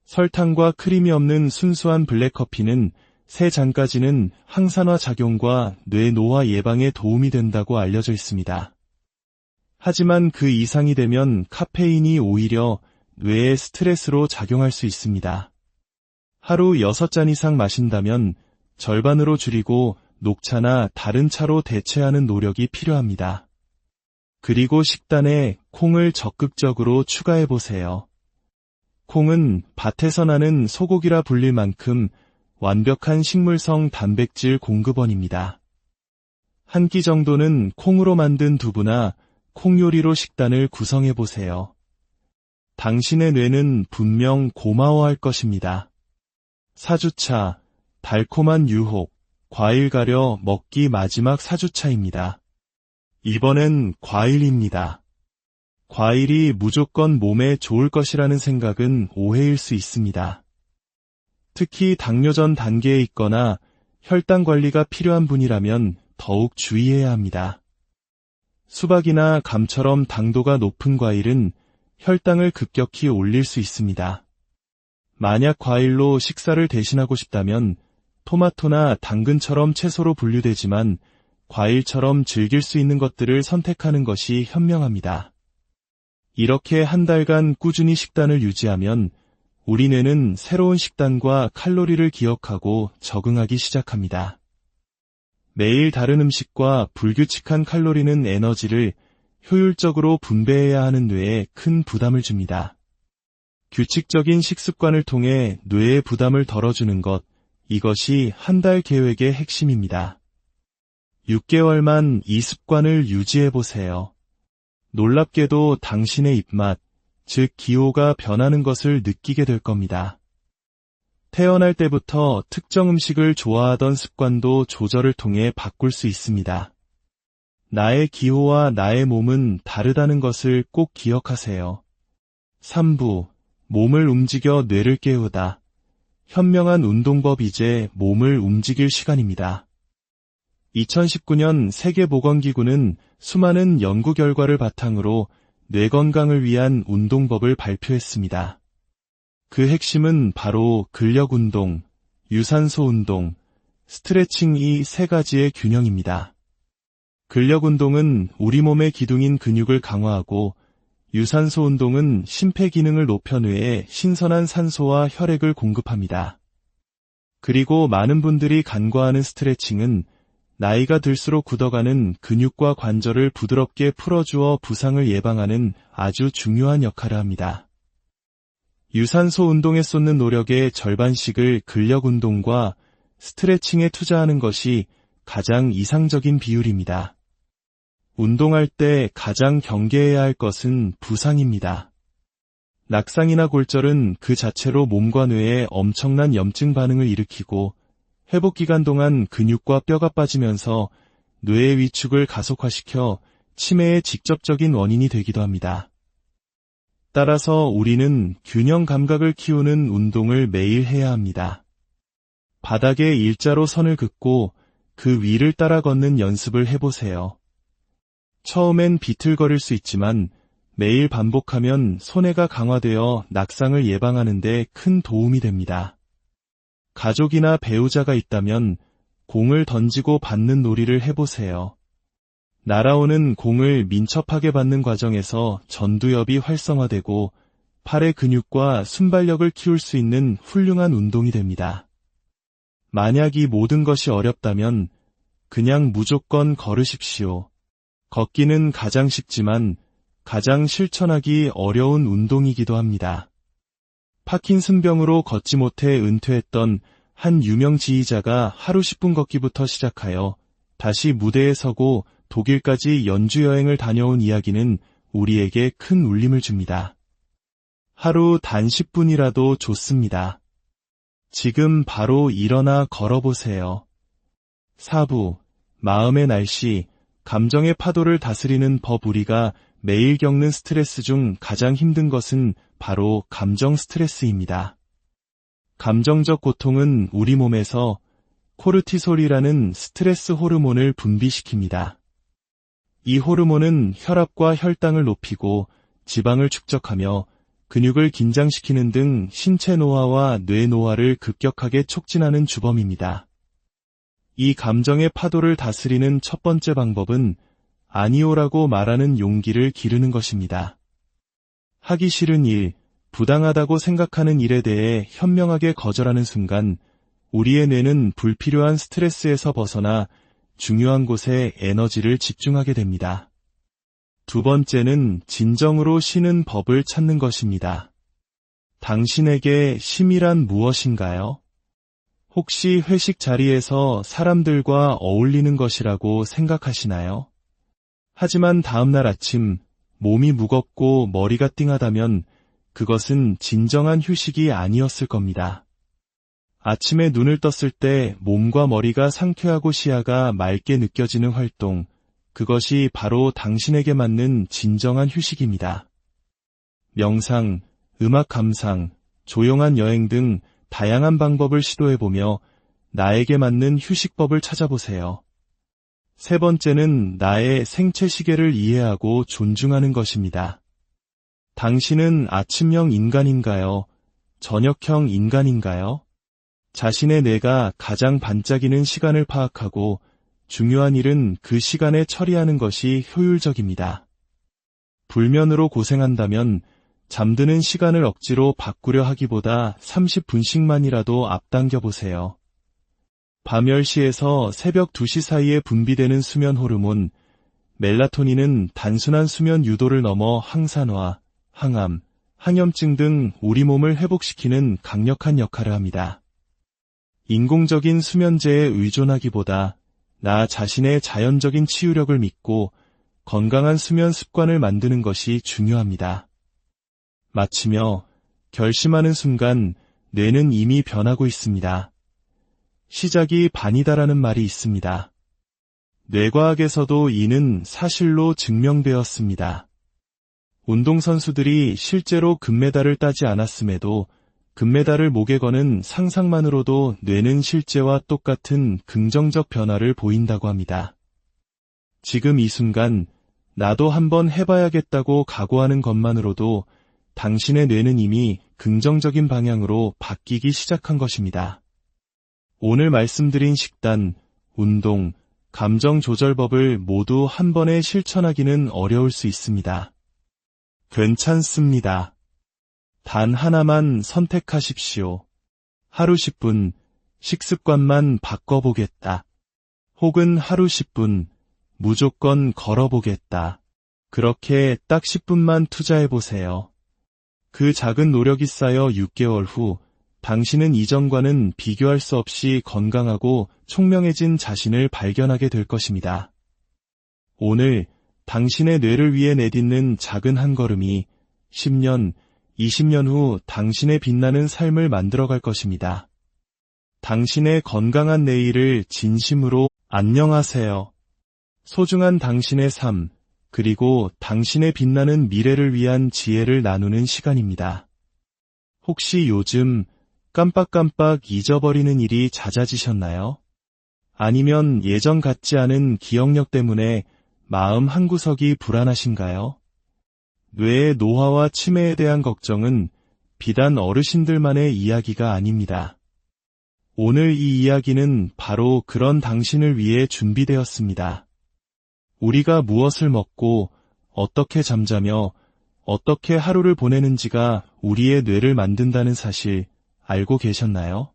설탕과 크림이 없는 순수한 블랙커피는 3잔까지는 항산화 작용과 뇌 노화 예방에 도움이 된다고 알려져 있습니다. 하지만 그 이상이 되면 카페인이 오히려 뇌에 스트레스로 작용할 수 있습니다. 하루 6잔 이상 마신다면 절반으로 줄이고 녹차나 다른 차로 대체하는 노력이 필요합니다. 그리고 식단에 콩을 적극적으로 추가해보세요. 콩은 밭에서 나는 소고기라 불릴 만큼 완벽한 식물성 단백질 공급원입니다. 한 끼 정도는 콩으로 만든 두부나 콩 요리로 식단을 구성해보세요. 당신의 뇌는 분명 고마워할 것입니다. 4주차, 달콤한 유혹, 과일 가려 먹기 마지막 4주차입니다. 이번엔 과일입니다. 과일이 무조건 몸에 좋을 것이라는 생각은 오해일 수 있습니다. 특히 당뇨전 단계에 있거나 혈당 관리가 필요한 분이라면 더욱 주의해야 합니다. 수박이나 감처럼 당도가 높은 과일은 혈당을 급격히 올릴 수 있습니다. 만약 과일로 식사를 대신하고 싶다면 토마토나 당근처럼 채소로 분류되지만 과일처럼 즐길 수 있는 것들을 선택하는 것이 현명합니다. 이렇게 한 달간 꾸준히 식단을 유지하면 우리 뇌는 새로운 식단과 칼로리를 기억하고 적응하기 시작합니다. 매일 다른 음식과 불규칙한 칼로리는 에너지를 효율적으로 분배해야 하는 뇌에 큰 부담을 줍니다. 규칙적인 식습관을 통해 뇌의 부담을 덜어주는 것, 이것이 한 달 계획의 핵심입니다. 6개월만 이 습관을 유지해보세요. 놀랍게도 당신의 입맛, 즉 기호가 변하는 것을 느끼게 될 겁니다. 태어날 때부터 특정 음식을 좋아하던 습관도 조절을 통해 바꿀 수 있습니다. 나의 기호와 나의 몸은 다르다는 것을 꼭 기억하세요. 3부, 몸을 움직여 뇌를 깨우다. 현명한 운동법. 이제 몸을 움직일 시간입니다. 2019년 세계보건기구는 수많은 연구 결과를 바탕으로 뇌 건강을 위한 운동법을 발표했습니다. 그 핵심은 바로 근력운동, 유산소운동, 스트레칭 이 세 가지의 균형입니다. 근력운동은 우리 몸의 기둥인 근육을 강화하고 유산소운동은 심폐기능을 높여 뇌에 신선한 산소와 혈액을 공급합니다. 그리고 많은 분들이 간과하는 스트레칭은 나이가 들수록 굳어가는 근육과 관절을 부드럽게 풀어주어 부상을 예방하는 아주 중요한 역할을 합니다. 유산소 운동에 쏟는 노력의 절반씩을 근력 운동과 스트레칭에 투자하는 것이 가장 이상적인 비율입니다. 운동할 때 가장 경계해야 할 것은 부상입니다. 낙상이나 골절은 그 자체로 몸과 뇌에 엄청난 염증 반응을 일으키고 회복 기간 동안 근육과 뼈가 빠지면서 뇌의 위축을 가속화시켜 치매의 직접적인 원인이 되기도 합니다. 따라서 우리는 균형 감각을 키우는 운동을 매일 해야 합니다. 바닥에 일자로 선을 긋고 그 위를 따라 걷는 연습을 해보세요. 처음엔 비틀거릴 수 있지만 매일 반복하면 손해가 강화되어 낙상을 예방하는 데 큰 도움이 됩니다. 가족이나 배우자가 있다면 공을 던지고 받는 놀이를 해보세요. 날아오는 공을 민첩하게 받는 과정에서 전두엽이 활성화되고 팔의 근육과 순발력을 키울 수 있는 훌륭한 운동이 됩니다. 만약 이 모든 것이 어렵다면 그냥 무조건 걸으십시오. 걷기는 가장 쉽지만 가장 실천하기 어려운 운동이기도 합니다. 파킨슨병으로 걷지 못해 은퇴했던 한 유명 지휘자가 하루 10분 걷기부터 시작하여 다시 무대에 서고 독일까지 연주 여행을 다녀온 이야기는 우리에게 큰 울림을 줍니다. 하루 단 10분이라도 좋습니다. 지금 바로 일어나 걸어보세요. 4부, 마음의 날씨, 감정의 파도를 다스리는 법. 우리가 매일 겪는 스트레스 중 가장 힘든 것은 바로 감정 스트레스입니다. 감정적 고통은 우리 몸에서 코르티솔이라는 스트레스 호르몬을 분비시킵니다. 이 호르몬은 혈압과 혈당을 높이고 지방을 축적하며 근육을 긴장시키는 등 신체 노화와 뇌 노화를 급격하게 촉진하는 주범입니다. 이 감정의 파도를 다스리는 첫 번째 방법은 아니오라고 말하는 용기를 기르는 것입니다. 하기 싫은 일, 부당하다고 생각하는 일에 대해 현명하게 거절하는 순간 우리의 뇌는 불필요한 스트레스에서 벗어나 중요한 곳에 에너지를 집중하게 됩니다. 두 번째는 진정으로 쉬는 법을 찾는 것입니다. 당신에게 쉼이란 무엇인가요? 혹시 회식 자리에서 사람들과 어울리는 것이라고 생각하시나요? 하지만 다음날 아침 몸이 무겁고 머리가 띵하다면 그것은 진정한 휴식이 아니었을 겁니다. 아침에 눈을 떴을 때 몸과 머리가 상쾌하고 시야가 맑게 느껴지는 활동, 그것이 바로 당신에게 맞는 진정한 휴식입니다. 명상, 음악 감상, 조용한 여행 등 다양한 방법을 시도해보며 나에게 맞는 휴식법을 찾아보세요. 세 번째는 나의 생체 시계를 이해하고 존중하는 것입니다. 당신은 아침형 인간인가요? 저녁형 인간인가요? 자신의 뇌가 가장 반짝이는 시간을 파악하고 중요한 일은 그 시간에 처리하는 것이 효율적입니다. 불면으로 고생한다면 잠드는 시간을 억지로 바꾸려 하기보다 30분씩만이라도 앞당겨 보세요. 밤 10시에서 새벽 2시 사이에 분비되는 수면 호르몬, 멜라토닌은 단순한 수면 유도를 넘어 항산화, 항암, 항염증 등 우리 몸을 회복시키는 강력한 역할을 합니다. 인공적인 수면제에 의존하기보다 나 자신의 자연적인 치유력을 믿고 건강한 수면 습관을 만드는 것이 중요합니다. 마치며 결심하는 순간 뇌는 이미 변하고 있습니다. 시작이 반이다라는 말이 있습니다. 뇌과학에서도 이는 사실로 증명되었습니다. 운동선수들이 실제로 금메달을 따지 않았음에도 금메달을 목에 거는 상상만으로도 뇌는 실제와 똑같은 긍정적 변화를 보인다고 합니다. 지금 이 순간 나도 한번 해봐야겠다고 각오하는 것만으로도 당신의 뇌는 이미 긍정적인 방향으로 바뀌기 시작한 것입니다. 오늘 말씀드린 식단, 운동, 감정 조절법을 모두 한 번에 실천하기는 어려울 수 있습니다. 괜찮습니다. 단 하나만 선택하십시오. 하루 10분, 식습관만 바꿔보겠다. 혹은 하루 10분, 무조건 걸어보겠다. 그렇게 딱 10분만 투자해보세요. 그 작은 노력이 쌓여 6개월 후, 당신은 이전과는 비교할 수 없이 건강하고 총명해진 자신을 발견하게 될 것입니다. 오늘 당신의 뇌를 위해 내딛는 작은 한 걸음이 10년, 20년 후 당신의 빛나는 삶을 만들어갈 것입니다. 당신의 건강한 내일을 진심으로 안녕하세요. 소중한 당신의 삶, 그리고 당신의 빛나는 미래를 위한 지혜를 나누는 시간입니다. 혹시 요즘 깜빡깜빡 잊어버리는 일이 잦아지셨나요? 아니면 예전 같지 않은 기억력 때문에 마음 한구석이 불안하신가요? 뇌의 노화와 치매에 대한 걱정은 비단 어르신들만의 이야기가 아닙니다. 오늘 이 이야기는 바로 그런 당신을 위해 준비되었습니다. 우리가 무엇을 먹고 어떻게 잠자며 어떻게 하루를 보내는지가 우리의 뇌를 만든다는 사실 알고 계셨나요?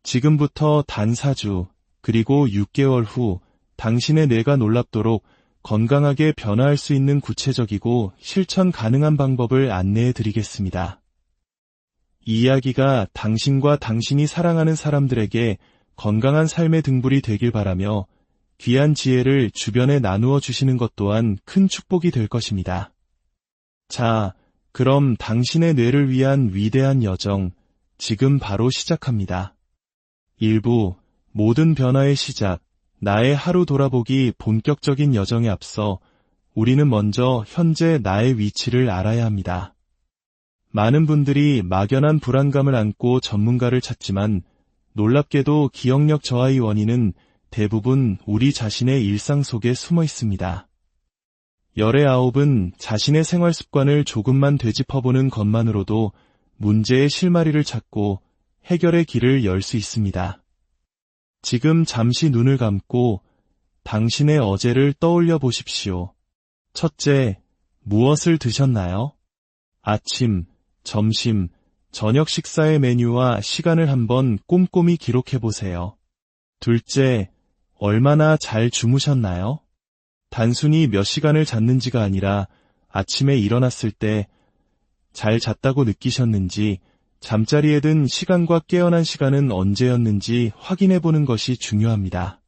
지금부터 단 4주, 그리고 6개월 후 당신의 뇌가 놀랍도록 건강하게 변화할 수 있는 구체적이고 실천 가능한 방법을 안내해 드리겠습니다. 이 이야기가 당신과 당신이 사랑하는 사람들에게 건강한 삶의 등불이 되길 바라며 귀한 지혜를 주변에 나누어 주시는 것 또한 큰 축복이 될 것입니다. 자, 그럼 당신의 뇌를 위한 위대한 여정, 지금 바로 시작합니다. 1부, 모든 변화의 시작, 나의 하루 돌아보기 본격적인 여정에 앞서 우리는 먼저 현재 나의 위치를 알아야 합니다. 많은 분들이 막연한 불안감을 안고 전문가를 찾지만 놀랍게도 기억력 저하의 원인은 대부분 우리 자신의 일상 속에 숨어 있습니다. 열의 9은 자신의 생활 습관을 조금만 되짚어보는 것만으로도 문제의 실마리를 찾고 해결의 길을 열 수 있습니다. 지금 잠시 눈을 감고 당신의 어제를 떠올려 보십시오. 첫째, 무엇을 드셨나요? 아침, 점심, 저녁 식사의 메뉴와 시간을 한번 꼼꼼히 기록해 보세요. 둘째, 얼마나 잘 주무셨나요? 단순히 몇 시간을 잤는지가 아니라 아침에 일어났을 때 잘 잤다고 느끼셨는지, 잠자리에 든 시간과 깨어난 시간은 언제였는지 확인해 보는 것이 중요합니다.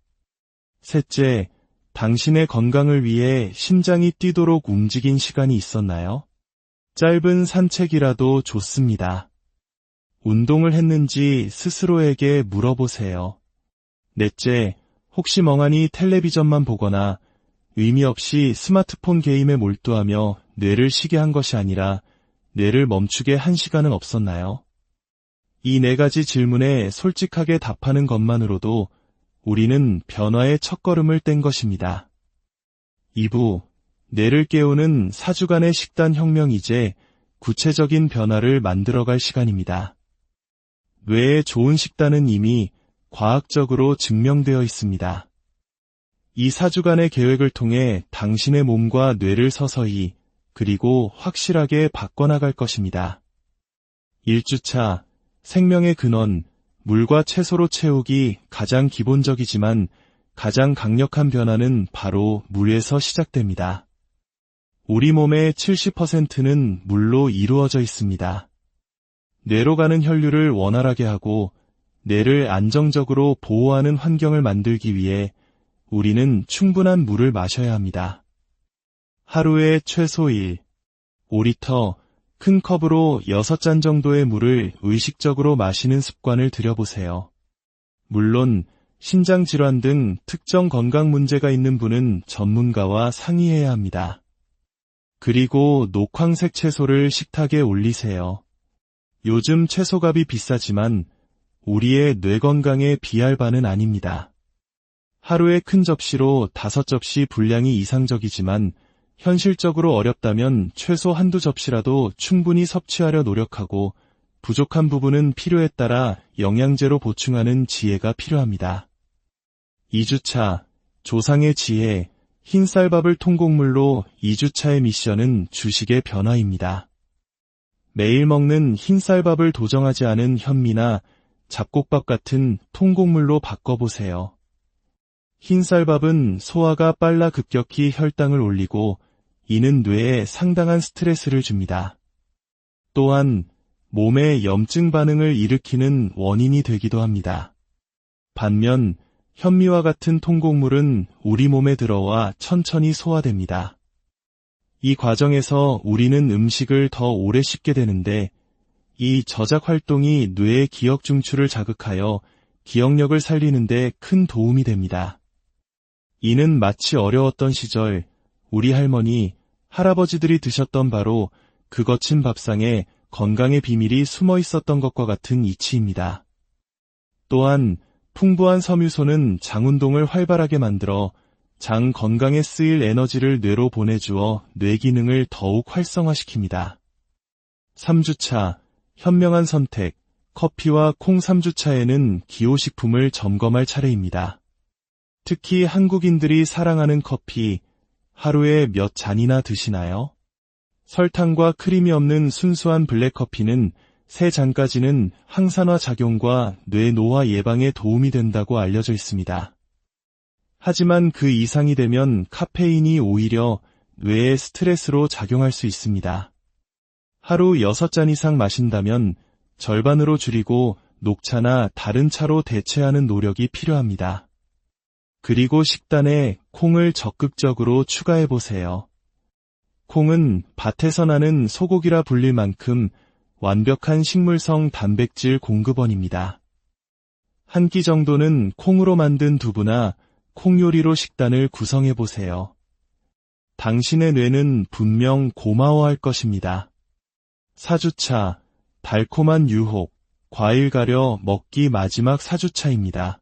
셋째, 당신의 건강을 위해 심장이 뛰도록 움직인 시간이 있었나요? 짧은 산책이라도 좋습니다. 운동을 했는지 스스로에게 물어보세요. 넷째, 혹시 멍하니 텔레비전만 보거나 의미 없이 스마트폰 게임에 몰두하며 뇌를 쉬게 한 것이 아니라 뇌를 멈추게 한 시간은 없었나요? 이 4가지 질문에 솔직하게 답하는 것만으로도 우리는 변화의 첫걸음을 뗀 것입니다. 2부, 뇌를 깨우는 4주간의 식단 혁명, 이제 구체적인 변화를 만들어갈 시간입니다. 뇌에 좋은 식단은 이미 과학적으로 증명되어 있습니다. 이 4주간의 계획을 통해 당신의 몸과 뇌를 서서히 그리고 확실하게 바꿔나갈 것입니다. 1주차, 생명의 근원, 물과 채소로 채우기 가장 기본적이지만 가장 강력한 변화는 바로 물에서 시작됩니다. 우리 몸의 70%는 물로 이루어져 있습니다. 뇌로 가는 혈류를 원활하게 하고 뇌를 안정적으로 보호하는 환경을 만들기 위해 우리는 충분한 물을 마셔야 합니다. 하루에 최소 1, 5리터, 큰 컵으로 6잔 정도의 물을 의식적으로 마시는 습관을 들여보세요. 물론 신장질환 등 특정 건강 문제가 있는 분은 전문가와 상의해야 합니다. 그리고 녹황색 채소를 식탁에 올리세요. 요즘 채소값이 비싸지만 우리의 뇌 건강에 비할 바는 아닙니다. 하루에 큰 접시로 5접시 분량이 이상적이지만 현실적으로 어렵다면 최소 한두 접시라도 충분히 섭취하려 노력하고 부족한 부분은 필요에 따라 영양제로 보충하는 지혜가 필요합니다. 2주차, 조상의 지혜, 흰쌀밥을 통곡물로 2주차의 미션은 주식의 변화입니다. 매일 먹는 흰쌀밥을 도정하지 않은 현미나 잡곡밥 같은 통곡물로 바꿔보세요. 흰쌀밥은 소화가 빨라 급격히 혈당을 올리고 이는 뇌에 상당한 스트레스를 줍니다. 또한 몸에 염증 반응을 일으키는 원인이 되기도 합니다. 반면 현미와 같은 통곡물은 우리 몸에 들어와 천천히 소화됩니다. 이 과정에서 우리는 음식을 더 오래 씹게 되는데 이 저작 활동이 뇌의 기억 중추를 자극하여 기억력을 살리는 데 큰 도움이 됩니다. 이는 마치 어려웠던 시절 우리 할머니, 할아버지들이 드셨던 바로 그 거친 밥상에 건강의 비밀이 숨어 있었던 것과 같은 이치입니다. 또한 풍부한 섬유소는 장 운동을 활발하게 만들어 장 건강에 쓰일 에너지를 뇌로 보내주어 뇌 기능을 더욱 활성화시킵니다. 3주차, 현명한 선택, 커피와 콩 3주차에는 기호식품을 점검할 차례입니다. 특히 한국인들이 사랑하는 커피, 하루에 몇 잔이나 드시나요? 설탕과 크림이 없는 순수한 블랙커피는 3잔까지는 항산화 작용과 뇌 노화 예방에 도움이 된다고 알려져 있습니다. 하지만 그 이상이 되면 카페인이 오히려 뇌에 스트레스로 작용할 수 있습니다. 하루 6잔 이상 마신다면 절반으로 줄이고 녹차나 다른 차로 대체하는 노력이 필요합니다. 그리고 식단에 콩을 적극적으로 추가해보세요. 콩은 밭에서 나는 소고기라 불릴 만큼 완벽한 식물성 단백질 공급원입니다. 한 끼 정도는 콩으로 만든 두부나 콩 요리로 식단을 구성해보세요. 당신의 뇌는 분명 고마워할 것입니다. 4주차, 달콤한 유혹, 과일 가려 먹기 마지막 4주차입니다.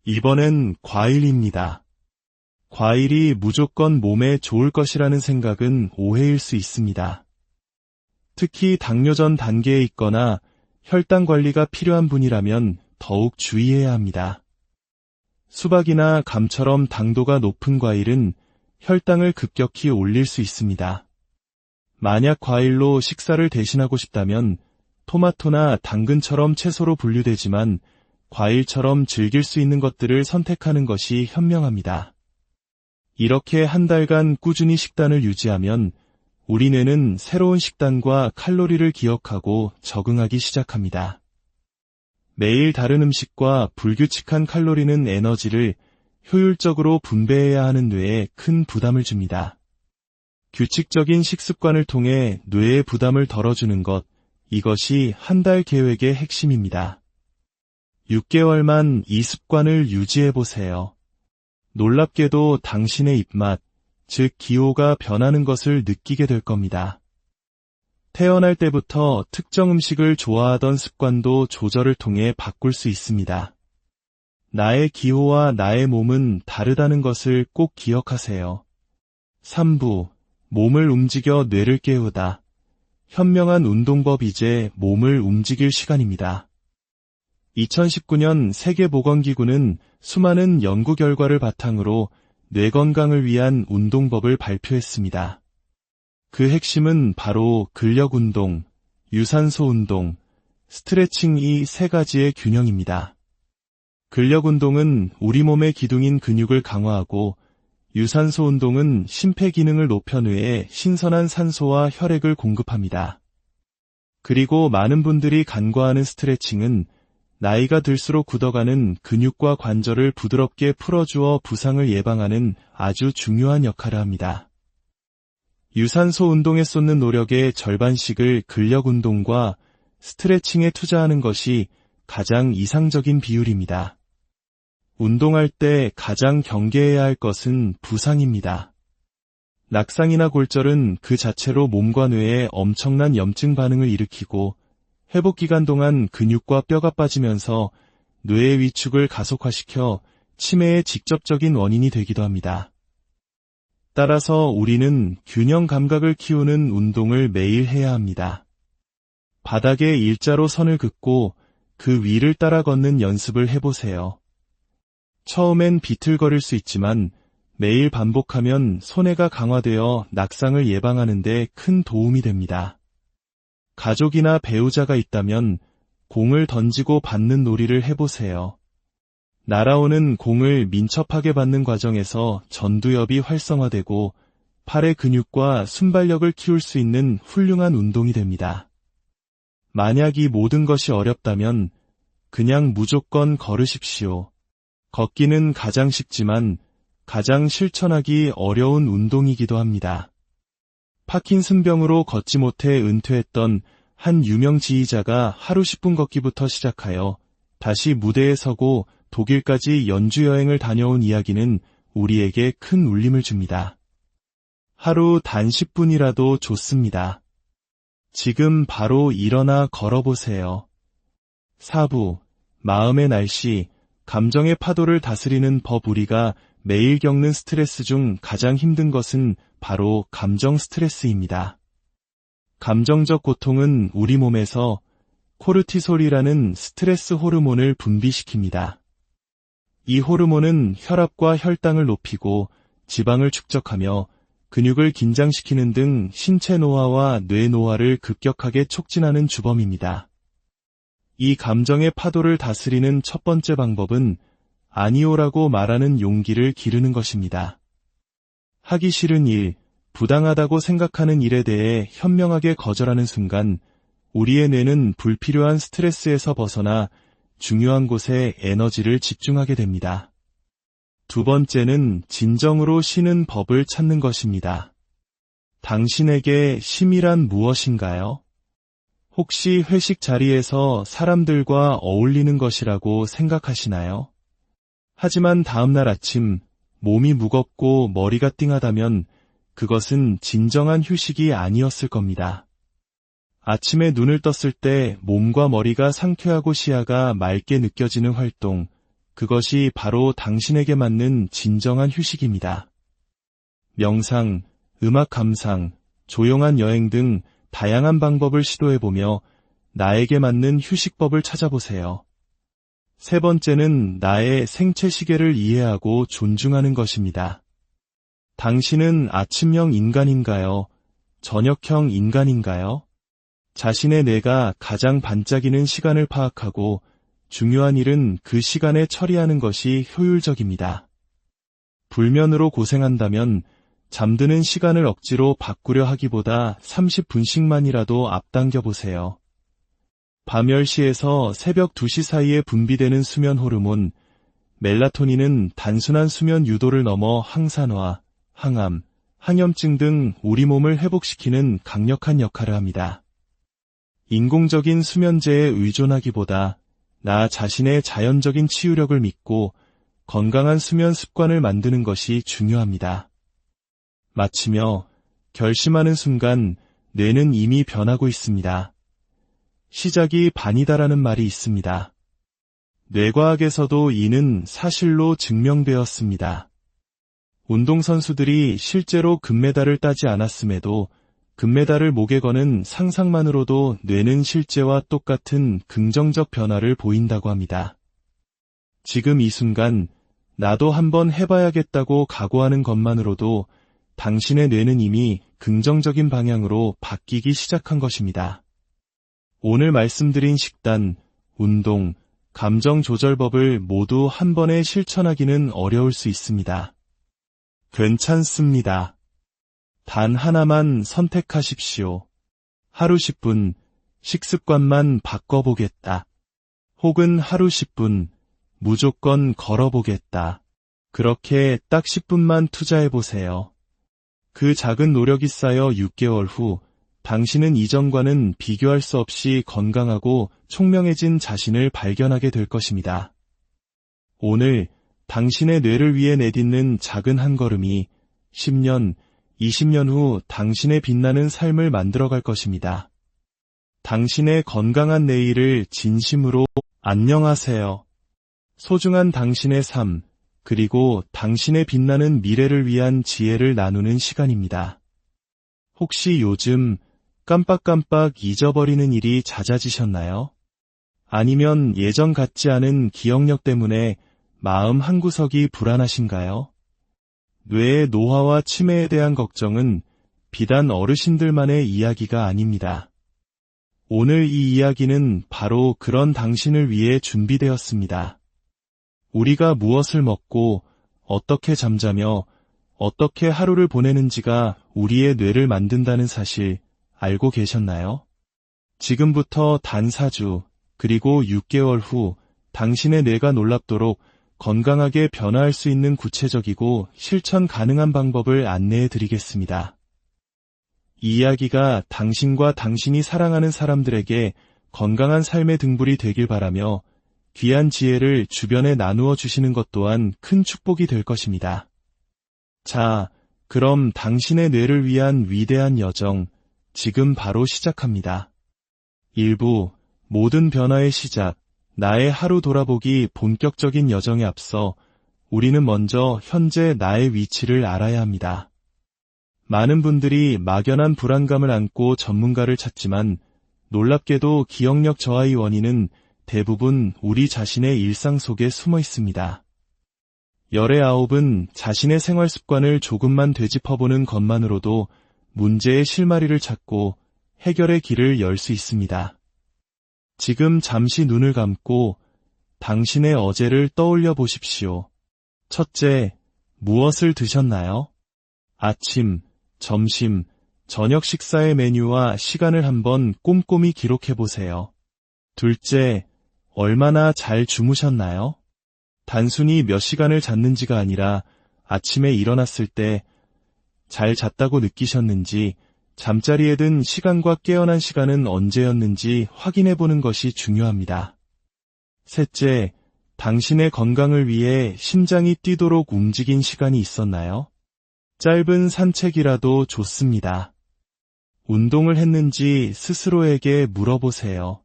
이번엔 과일입니다. 과일이 무조건 몸에 좋을 것이라는 생각은 오해일 수 있습니다. 특히 당뇨전 단계에 있거나 혈당 관리가 필요한 분이라면 더욱 주의해야 합니다. 수박이나 감처럼 당도가 높은 과일은 혈당을 급격히 올릴 수 있습니다. 만약 과일로 식사를 대신하고 싶다면 토마토나 당근처럼 채소로 분류되지만 과일처럼 즐길 수 있는 것들을 선택하는 것이 현명합니다. 이렇게 한 달간 꾸준히 식단을 유지하면 우리 뇌는 새로운 식단과 칼로리를 기억하고 적응하기 시작합니다. 매일 다른 음식과 불규칙한 칼로리는 에너지를 효율적으로 분배해야 하는 뇌에 큰 부담을 줍니다. 규칙적인 식습관을 통해 뇌의 부담을 덜어주는 것, 이것이 한 달 계획의 핵심입니다. 6개월만 이 습관을 유지해보세요. 놀랍게도 당신의 입맛, 즉 기호가 변하는 것을 느끼게 될 겁니다. 태어날 때부터 특정 음식을 좋아하던 습관도 조절을 통해 바꿀 수 있습니다. 나의 기호와 나의 몸은 다르다는 것을 꼭 기억하세요. 3부, 몸을 움직여 뇌를 깨우다. 현명한 운동법. 이제 몸을 움직일 시간입니다. 2019년 세계보건기구는 수많은 연구 결과를 바탕으로 뇌 건강을 위한 운동법을 발표했습니다. 그 핵심은 바로 근력 운동, 유산소 운동, 스트레칭 이 세 가지의 균형입니다. 근력 운동은 우리 몸의 기둥인 근육을 강화하고 유산소 운동은 심폐 기능을 높여 뇌에 신선한 산소와 혈액을 공급합니다. 그리고 많은 분들이 간과하는 스트레칭은 나이가 들수록 굳어가는 근육과 관절을 부드럽게 풀어주어 부상을 예방하는 아주 중요한 역할을 합니다. 유산소 운동에 쏟는 노력의 절반씩을 근력 운동과 스트레칭에 투자하는 것이 가장 이상적인 비율입니다. 운동할 때 가장 경계해야 할 것은 부상입니다. 낙상이나 골절은 그 자체로 몸과 뇌에 엄청난 염증 반응을 일으키고 회복 기간 동안 근육과 뼈가 빠지면서 뇌의 위축을 가속화시켜 치매의 직접적인 원인이 되기도 합니다. 따라서 우리는 균형 감각을 키우는 운동을 매일 해야 합니다. 바닥에 일자로 선을 긋고 그 위를 따라 걷는 연습을 해보세요. 처음엔 비틀거릴 수 있지만 매일 반복하면 손해가 강화되어 낙상을 예방하는 데 큰 도움이 됩니다. 가족이나 배우자가 있다면 공을 던지고 받는 놀이를 해보세요. 날아오는 공을 민첩하게 받는 과정에서 전두엽이 활성화되고 팔의 근육과 순발력을 키울 수 있는 훌륭한 운동이 됩니다. 만약 이 모든 것이 어렵다면 그냥 무조건 걸으십시오. 걷기는 가장 쉽지만 가장 실천하기 어려운 운동이기도 합니다. 파킨슨병으로 걷지 못해 은퇴했던 한 유명 지휘자가 하루 10분 걷기부터 시작하여 다시 무대에 서고 독일까지 연주 여행을 다녀온 이야기는 우리에게 큰 울림을 줍니다. 하루 단 10분이라도 좋습니다. 지금 바로 일어나 걸어보세요. 4부, 마음의 날씨, 감정의 파도를 다스리는 법. 우리가 매일 겪는 스트레스 중 가장 힘든 것은 바로 감정 스트레스입니다. 감정적 고통은 우리 몸에서 코르티솔이라는 스트레스 호르몬을 분비시킵니다. 이 호르몬은 혈압과 혈당을 높이고 지방을 축적하며 근육을 긴장시키는 등 신체 노화와 뇌 노화를 급격하게 촉진하는 주범입니다. 이 감정의 파도를 다스리는 첫 번째 방법은 아니오라고 말하는 용기를 기르는 것입니다. 하기 싫은 일, 부당하다고 생각하는 일에 대해 현명하게 거절하는 순간 우리의 뇌는 불필요한 스트레스에서 벗어나 중요한 곳에 에너지를 집중하게 됩니다. 두 번째는 진정으로 쉬는 법을 찾는 것입니다. 당신에게 쉼이란 무엇인가요? 혹시 회식 자리에서 사람들과 어울리는 것이라고 생각하시나요? 하지만 다음날 아침 몸이 무겁고 머리가 띵하다면 그것은 진정한 휴식이 아니었을 겁니다. 아침에 눈을 떴을 때 몸과 머리가 상쾌하고 시야가 맑게 느껴지는 활동, 그것이 바로 당신에게 맞는 진정한 휴식입니다. 명상, 음악 감상, 조용한 여행 등 다양한 방법을 시도해보며 나에게 맞는 휴식법을 찾아보세요. 세 번째는 나의 생체 시계를 이해하고 존중하는 것입니다. 당신은 아침형 인간인가요? 저녁형 인간인가요? 자신의 뇌가 가장 반짝이는 시간을 파악하고 중요한 일은 그 시간에 처리하는 것이 효율적입니다. 불면으로 고생한다면 잠드는 시간을 억지로 바꾸려 하기보다 30분씩만이라도 앞당겨 보세요. 밤 10시에서 새벽 2시 사이에 분비되는 수면 호르몬, 멜라토닌은 단순한 수면 유도를 넘어 항산화, 항암, 항염증 등 우리 몸을 회복시키는 강력한 역할을 합니다. 인공적인 수면제에 의존하기보다 나 자신의 자연적인 치유력을 믿고 건강한 수면 습관을 만드는 것이 중요합니다. 마치며 결심하는 순간 뇌는 이미 변하고 있습니다. 시작이 반이다라는 말이 있습니다. 뇌과학에서도 이는 사실로 증명되었습니다. 운동선수들이 실제로 금메달을 따지 않았음에도 금메달을 목에 거는 상상만으로도 뇌는 실제와 똑같은 긍정적 변화를 보인다고 합니다. 지금 이 순간 나도 한번 해봐야겠다고 각오하는 것만으로도 당신의 뇌는 이미 긍정적인 방향으로 바뀌기 시작한 것입니다. 오늘 말씀드린 식단, 운동, 감정 조절법을 모두 한 번에 실천하기는 어려울 수 있습니다. 괜찮습니다. 단 하나만 선택하십시오. 하루 10분, 식습관만 바꿔보겠다. 혹은 하루 10분, 무조건 걸어보겠다. 그렇게 딱 10분만 투자해보세요. 그 작은 노력이 쌓여 6개월 후, 당신은 이전과는 비교할 수 없이 건강하고 총명해진 자신을 발견하게 될 것입니다. 오늘 당신의 뇌를 위해 내딛는 작은 한 걸음이 10년, 20년 후 당신의 빛나는 삶을 만들어갈 것입니다. 당신의 건강한 내일을 진심으로 안녕하세요. 소중한 당신의 삶, 그리고 당신의 빛나는 미래를 위한 지혜를 나누는 시간입니다. 혹시 요즘 깜빡깜빡 잊어버리는 일이 잦아지셨나요? 아니면 예전 같지 않은 기억력 때문에 마음 한구석이 불안하신가요? 뇌의 노화와 치매에 대한 걱정은 비단 어르신들만의 이야기가 아닙니다. 오늘 이 이야기는 바로 그런 당신을 위해 준비되었습니다. 우리가 무엇을 먹고 어떻게 잠자며 어떻게 하루를 보내는지가 우리의 뇌를 만든다는 사실 알고 계셨나요? 지금부터 단 4주, 그리고 6개월 후 당신의 뇌가 놀랍도록 건강하게 변화할 수 있는 구체적이고 실천 가능한 방법을 안내해 드리겠습니다. 이 이야기가 당신과 당신이 사랑하는 사람들에게 건강한 삶의 등불이 되길 바라며 귀한 지혜를 주변에 나누어 주시는 것 또한 큰 축복이 될 것입니다. 자, 그럼 당신의 뇌를 위한 위대한 여정, 지금 바로 시작합니다. 1부, 모든 변화의 시작, 나의 하루 돌아보기 본격적인 여정에 앞서 우리는 먼저 현재 나의 위치를 알아야 합니다. 많은 분들이 막연한 불안감을 안고 전문가를 찾지만 놀랍게도 기억력 저하의 원인은 대부분 우리 자신의 일상 속에 숨어 있습니다. 열의 9은 자신의 생활 습관을 조금만 되짚어보는 것만으로도 문제의 실마리를 찾고 해결의 길을 열 수 있습니다. 지금 잠시 눈을 감고 당신의 어제를 떠올려 보십시오. 첫째, 무엇을 드셨나요? 아침, 점심, 저녁 식사의 메뉴와 시간을 한번 꼼꼼히 기록해 보세요. 둘째, 얼마나 잘 주무셨나요? 단순히 몇 시간을 잤는지가 아니라 아침에 일어났을 때 잘 잤다고 느끼셨는지, 잠자리에 든 시간과 깨어난 시간은 언제였는지 확인해 보는 것이 중요합니다. 셋째, 당신의 건강을 위해 심장이 뛰도록 움직인 시간이 있었나요? 짧은 산책이라도 좋습니다. 운동을 했는지 스스로에게 물어보세요.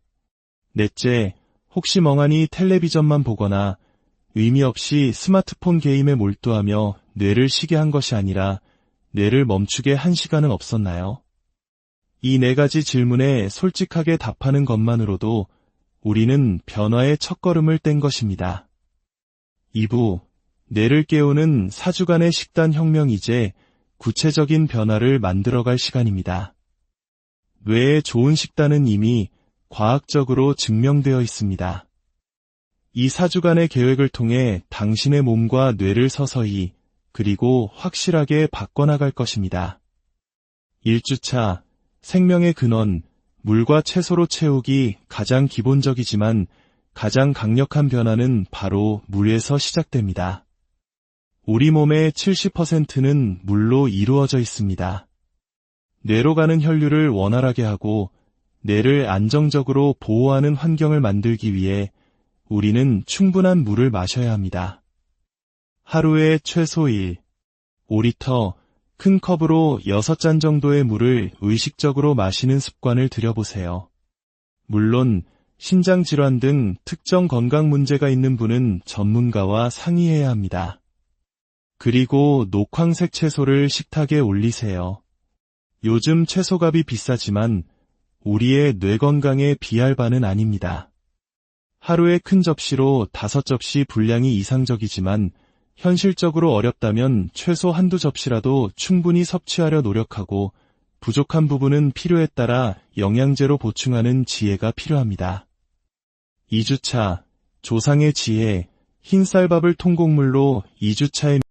넷째, 혹시 멍하니 텔레비전만 보거나 의미 없이 스마트폰 게임에 몰두하며 뇌를 쉬게 한 것이 아니라 뇌를 멈추게 한 시간은 없었나요? 이 4가지 질문에 솔직하게 답하는 것만으로도 우리는 변화의 첫걸음을 뗀 것입니다. 2부, 뇌를 깨우는 4주간의 식단 혁명, 이제 구체적인 변화를 만들어갈 시간입니다. 뇌에 좋은 식단은 이미 과학적으로 증명되어 있습니다. 이 4주간의 계획을 통해 당신의 몸과 뇌를 서서히 그리고 확실하게 바꿔나갈 것입니다. 1주차, 생명의 근원, 물과 채소로 채우기. 가장 기본적이지만 가장 강력한 변화는 바로 물에서 시작됩니다. 우리 몸의 70%는 물로 이루어져 있습니다. 뇌로 가는 혈류를 원활하게 하고 뇌를 안정적으로 보호하는 환경을 만들기 위해 우리는 충분한 물을 마셔야 합니다. 하루에 최소 5리터, 큰 컵으로 6잔 정도의 물을 의식적으로 마시는 습관을 들여보세요. 물론 심장질환 등 특정 건강 문제가 있는 분은 전문가와 상의해야 합니다. 그리고 녹황색 채소를 식탁에 올리세요. 요즘 채소값이 비싸지만 우리의 뇌 건강에 비할 바는 아닙니다. 하루에 큰 접시로 5접시 분량이 이상적이지만 현실적으로 어렵다면 최소 한두 접시라도 충분히 섭취하려 노력하고 부족한 부분은 필요에 따라 영양제로 보충하는 지혜가 필요합니다. 2주차, 조상의 지혜, 흰쌀밥을 통곡물로 2주차에